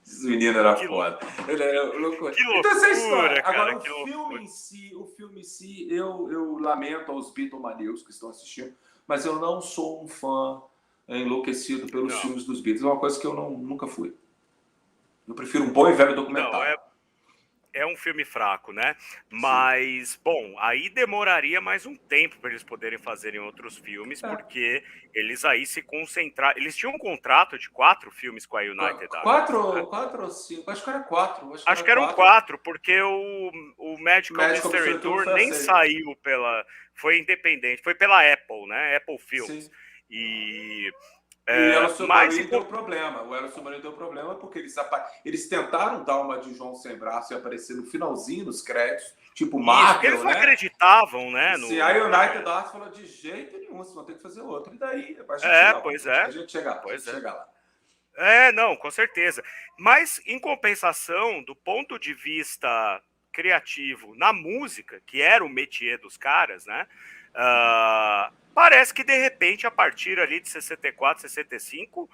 Esse menino era foda. Ele era louco. Que loucura, então essa é a história. Cara, agora, o filme em si, eu lamento aos Beatlemaníacos que estão assistindo, mas eu não sou um fã enlouquecido pelos filmes dos Beatles. É uma coisa que eu nunca fui. Eu prefiro um bom e velho documentário. É um filme fraco, né? Mas, bom, aí demoraria mais um tempo para eles poderem fazerem outros filmes, porque eles aí se concentraram. Eles tinham um contrato de 4 filmes com a United Artists. 4 ou 5? Acho que era 4. Acho que eram 4, porque o Magical Mystery Tour nem saiu pela... Foi independente, foi pela Apple, né? Apple Films. Sim. E o Yellow Submarine deu problema. O Yellow Submarine deu problema porque eles tentaram dar uma de João Sem Braço e aparecer no finalzinho, nos créditos, tipo Marvel, porque eles não acreditavam, né? Sim, a United Arts falou de jeito nenhum, vocês vão ter que fazer outro. E daí, a gente chega lá. Não, com certeza. Mas, em compensação, do ponto de vista criativo na música, que era o métier dos caras, né? Parece que, de repente, a partir ali de 64, 65,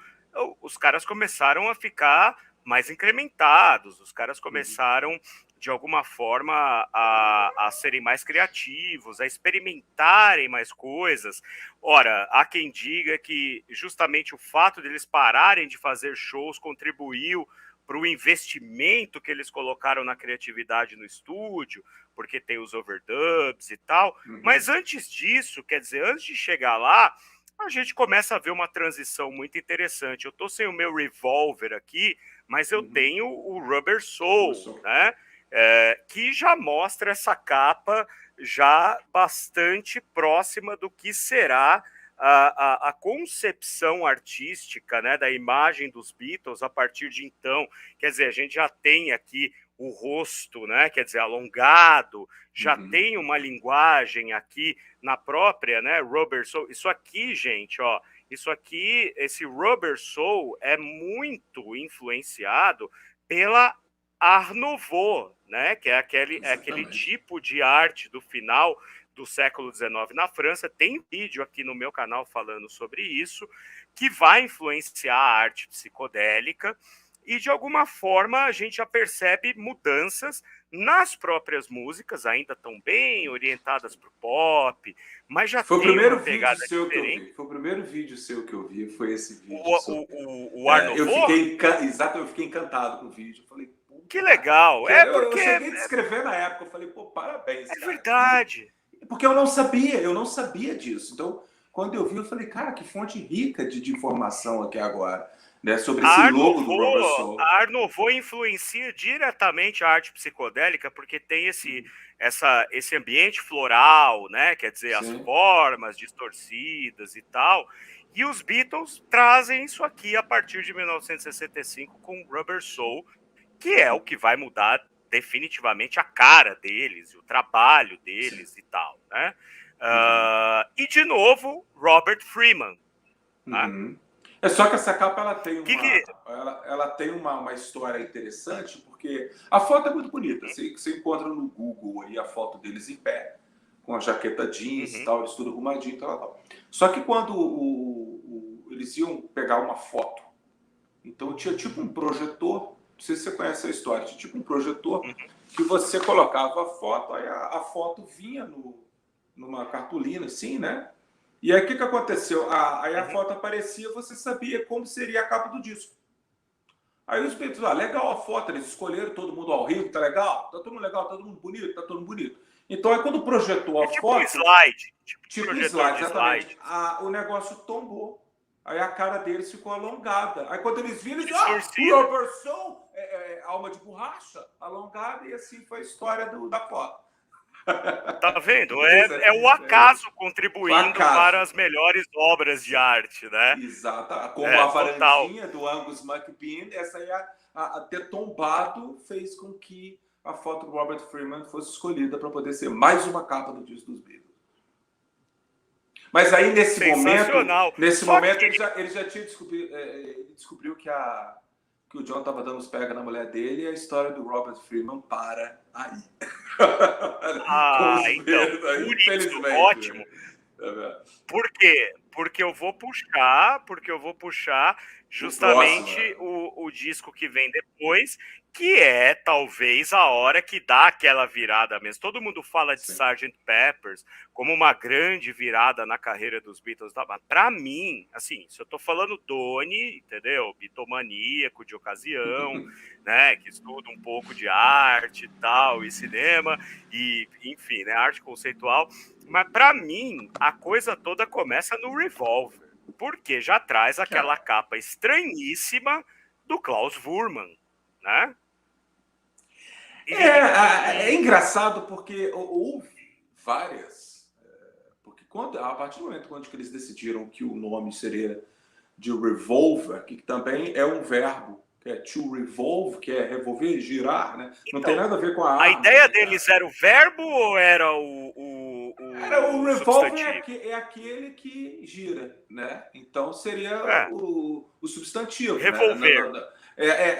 os caras começaram a ficar mais incrementados, os caras começaram, de alguma forma, a serem mais criativos, a experimentarem mais coisas. Ora, há quem diga que justamente o fato de eles pararem de fazer shows contribuiu para o investimento que eles colocaram na criatividade no estúdio, porque tem os overdubs e tal. Mas antes disso, quer dizer, antes de chegar lá, a gente começa a ver uma transição muito interessante. Eu tô sem o meu Revolver aqui, mas eu tenho o Rubber Soul, né? Que já mostra essa capa já bastante próxima do que será a concepção artística, né, da imagem dos Beatles a partir de então. Quer dizer, a gente já tem aqui o rosto, né, quer dizer, alongado, já tem uma linguagem aqui na própria, né, Rubber Soul. Isso aqui, gente, ó, esse Rubber Soul é muito influenciado pela Art Nouveau, né, que é aquele tipo de arte do final do século XIX na França. Tem vídeo aqui no meu canal falando sobre isso, que vai influenciar a arte psicodélica, e de alguma forma a gente já percebe mudanças nas próprias músicas, ainda estão bem orientadas para o pop, mas já foi tem uma pegada diferente. Foi o primeiro vídeo seu que eu vi, foi esse vídeo. O Art Nouveau? Eu fiquei encantado com o vídeo. Eu falei, que legal. Porque eu cheguei a descrever na época, eu falei, pô, parabéns. É verdade. Porque eu não sabia disso. Então, quando eu vi, eu falei, cara, que fonte rica de informação aqui agora, né, sobre esse logo do Rubber Soul. A Art Nouveau influencia diretamente a arte psicodélica, porque tem esse ambiente floral, né? Quer dizer, as formas distorcidas e tal. E os Beatles trazem isso aqui a partir de 1965 com Rubber Soul, que é o que vai mudar definitivamente a cara deles, o trabalho deles e tal, né? E, de novo, Robert Freeman. Né? É só que essa capa ela tem uma história interessante, porque a foto é muito bonita. Você encontra no Google aí a foto deles em pé, com a jaqueta jeans e tal, eles tudo arrumadinho e tal. Só que quando eles iam pegar uma foto, então tinha tipo um projetor. Não sei se você conhece a história. Tinha tipo um projetor que você colocava a foto, aí a foto vinha numa cartolina, assim, né? E aí o que aconteceu? Aí a foto aparecia, você sabia como seria a capa do disco. Aí os Beatles, legal a foto, eles escolheram, todo mundo ao Rio, tá legal? Tá todo mundo legal, tá todo mundo bonito, tá todo mundo bonito. Então aí quando projetou a tipo foto... Um slide. Tipo um slide, exatamente. O negócio tombou. aí a cara deles ficou alongada. Aí quando eles viram, eles Distorcida. Rubber Soul, alma de borracha, alongada, e assim foi a história da foto. Tá vendo? Pois É o acaso o contribuindo para acaso. as melhores obras de arte, né? Exato. Como a Total. varandinha do Angus MacBean, essa aí, a ter tombado, fez com que a foto do Robert Freeman fosse escolhida para poder ser mais uma capa do disco dos Beatles. Mas aí, nesse momento ele já tinha descobrido, ele descobriu que o John estava dando os pega na mulher dele, e a história do Robert Freeman para aí. Então, por isso, ótimo. Por quê? Porque eu vou puxar justamente o disco que vem depois, que é talvez a hora que dá aquela virada mesmo. Todo mundo fala de Sgt. Pepper's como uma grande virada na carreira dos Beatles. Para mim, assim, se eu tô falando Doni, entendeu? Bitomaníaco de ocasião, né? Que estuda um pouco de arte e tal, e cinema, e enfim, né? Arte conceitual. Mas para mim, a coisa toda começa no Revolver, porque já traz aquela capa estranhíssima do Klaus Voormann, né? É engraçado porque houve várias. Porque a partir do momento quando eles decidiram que o nome seria de Revolver, que também é um verbo, que é to revolve, que é revolver, girar, né? Não tem nada a ver com a arma. A ideia deles era o verbo ou era o revolver é aquele que gira, né? Então seria o substantivo. Revolver. Né?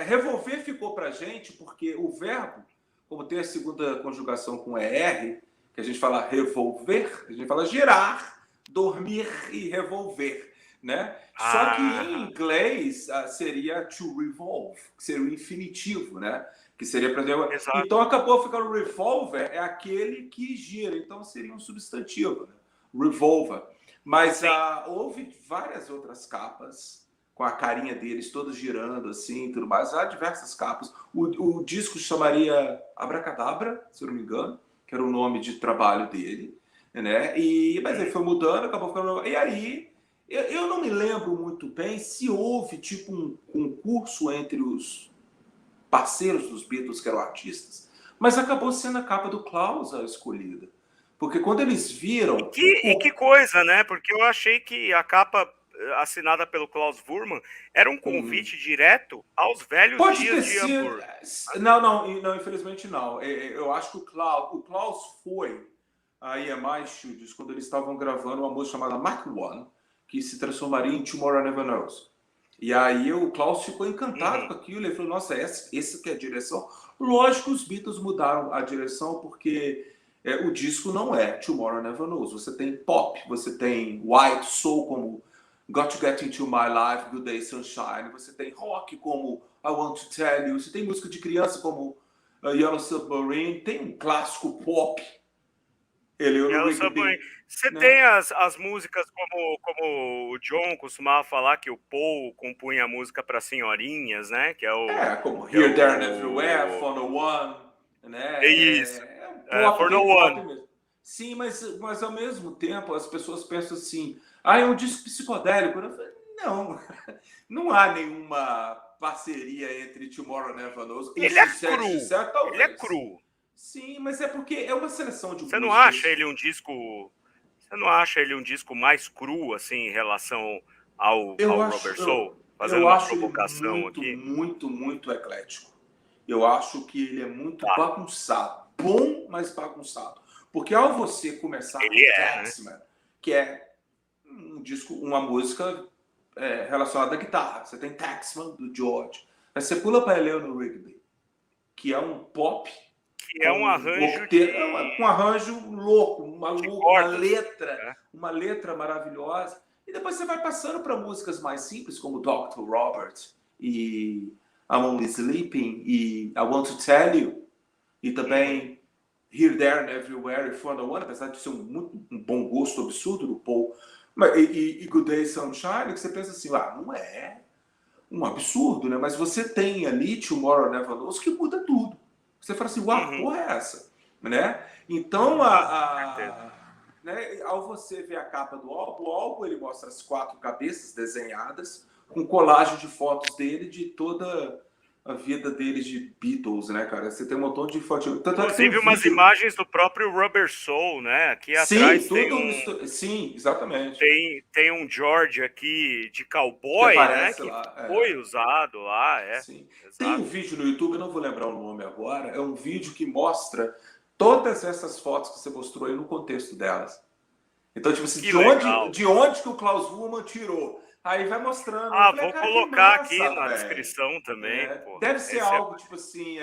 Revolver ficou pra gente porque o verbo, como tem a segunda conjugação com ER, que a gente fala revolver, a gente fala girar, dormir e revolver, né? Só que em inglês seria to revolve, que seria o infinitivo, né? Que seria, por exemplo... Então acabou ficando revolver, é aquele que gira, então seria um substantivo, né? Revolver. Mas houve várias outras capas com a carinha deles todos girando assim, tudo mais. Há diversas capas. O disco chamaria Abracadabra, se eu não me engano, que era o nome de trabalho dele, né? Mas aí foi mudando, acabou ficando... E aí, eu não me lembro muito bem se houve tipo um concurso entre os parceiros dos Beatles, que eram artistas, mas acabou sendo a capa do Klaus a escolhida. Porque quando eles viram... Que coisa, né? Porque eu achei que a capa assinada pelo Klaus Voormann era um convite direto aos velhos dias de Hamburgo. Não, infelizmente não. Eu acho que o Klaus foi a EMI Studios quando eles estavam gravando uma música chamada Mark One, que se transformaria em Tomorrow Never Knows. E aí o Klaus ficou encantado com aquilo. Ele falou, nossa, essa que é a direção. Lógico que os Beatles mudaram a direção porque o disco não é Tomorrow Never Knows. Você tem pop, você tem white soul como Got to Get Into My Life, Good Day Sunshine. Você tem rock como I Want to Tell You. Você tem música de criança como Yellow Submarine. Tem um clássico pop. Você tem as músicas como o John costumava falar que o Paul compunha a música para senhorinhas, né? Que é como Here, There and Everywhere, For No One, né? É isso. For No One. Mesmo. Sim, mas ao mesmo tempo as pessoas pensam assim, é um disco psicodélico. Eu falei, não há nenhuma parceria entre Tomorrow Never Knows e Ele é cru. Ele é cru. Sim, mas é porque é uma seleção de músicas. Você não acha ele um disco mais cru, assim, em relação ao Rubber Soul? Fazendo uma provocação muito, aqui. Muito eclético. Eu acho que ele é muito bagunçado. Bom, mas bagunçado. Porque ao você começar com Taxman, que é um disco, uma música relacionada à guitarra. Você tem Taxman, do George. Aí você pula para Eleanor Rigby, que é um pop... É um arranjo um arranjo louco, uma letra maravilhosa. E depois você vai passando para músicas mais simples, como Dr. Robert e I'm Only Sleeping e I Want to Tell You. E também Here, There and Everywhere e For No One, apesar de ser um bom gosto absurdo do Paul. E Good Day Sunshine, que você pensa assim, não é um absurdo, né? Mas você tem ali Tomorrow Never Knows que muda tudo. Você fala assim, porra é essa? Né? Então, né? Ao você ver a capa do álbum ele mostra as 4 cabeças desenhadas, com colagem de fotos dele de toda a vida deles de Beatles, né, cara? Você tem um montão de fotos. Inclusive umas imagens do próprio Rubber Soul, né? Aqui atrás Sim, exatamente. Tem um George aqui de Que cowboy, né? aparece Que lá. foi usado lá, Sim. Tem exato. um vídeo no YouTube, eu não vou lembrar o nome agora, é um vídeo que mostra todas essas fotos que você mostrou aí no contexto delas. Então, tipo assim, de onde que o Klaus Woolman tirou? Aí vai mostrando. Ah, falei, vou cara, colocar massa, aqui na véio. descrição também. Deve ser algo tipo assim,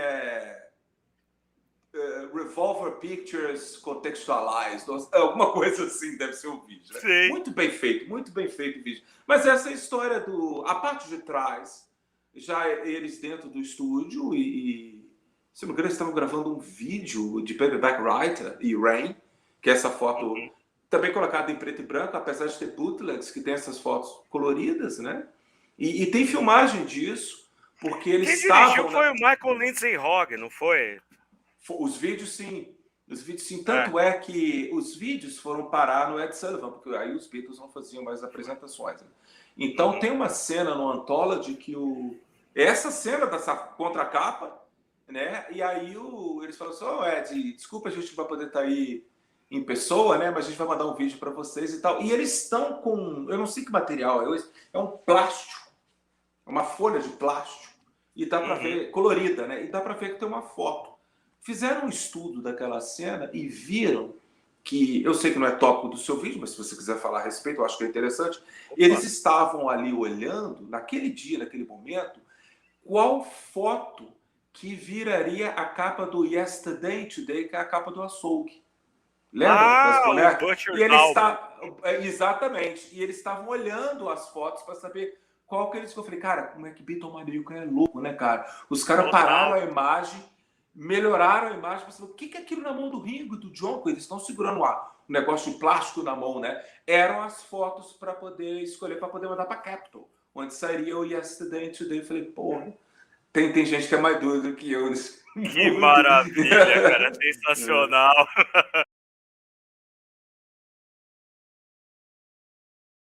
Revolver Pictures Contextualized, alguma coisa assim, deve ser o vídeo. Né? Muito bem feito o vídeo. Mas essa é a história a parte de trás, já eles dentro do estúdio se não me engano, eles estavam gravando um vídeo de Paperback Writer e Rain, que é essa foto também colocada em preto e branco, apesar de ter bootlegs que tem essas fotos coloridas, né? E tem filmagem disso, porque eles estavam... Quem dirigiu foi o Michael Lindsay Hogg, não foi? Os vídeos, sim. Tanto é que os vídeos foram parar no Ed Sullivan, porque aí os Beatles não faziam mais apresentações. Né? Então tem uma cena no Anthology que essa cena dessa contracapa, né? E aí eles falam assim, Ed, desculpa, a gente não vai poder estar aí em pessoa, né? Mas a gente vai mandar um vídeo para vocês e tal. E eles estão com, eu não sei que material é um plástico, uma folha de plástico, e dá para ver, colorida, né? E dá para ver que tem uma foto. Fizeram um estudo daquela cena e viram que, eu sei que não é tópico do seu vídeo, mas se você quiser falar a respeito, eu acho que é interessante. Eles estavam ali olhando, naquele dia, naquele momento, qual foto que viraria a capa do Yesterday, Today, que é a capa do açougue. Lembra das bonecas? Exatamente. E eles estavam olhando as fotos para saber qual que eles... Eu falei, cara, como é que Beatlemaníaco é louco, né, cara? Os caras pararam a imagem, melhoraram a imagem, para saber o que é aquilo na mão do Ringo e do John, eles estão segurando um negócio de plástico na mão, né? Eram as fotos para poder escolher, para poder mandar para Capitol, onde sairia o Yesterday Today. Eu falei, porra, tem gente que é mais doido que eu. Que maravilha, cara, sensacional.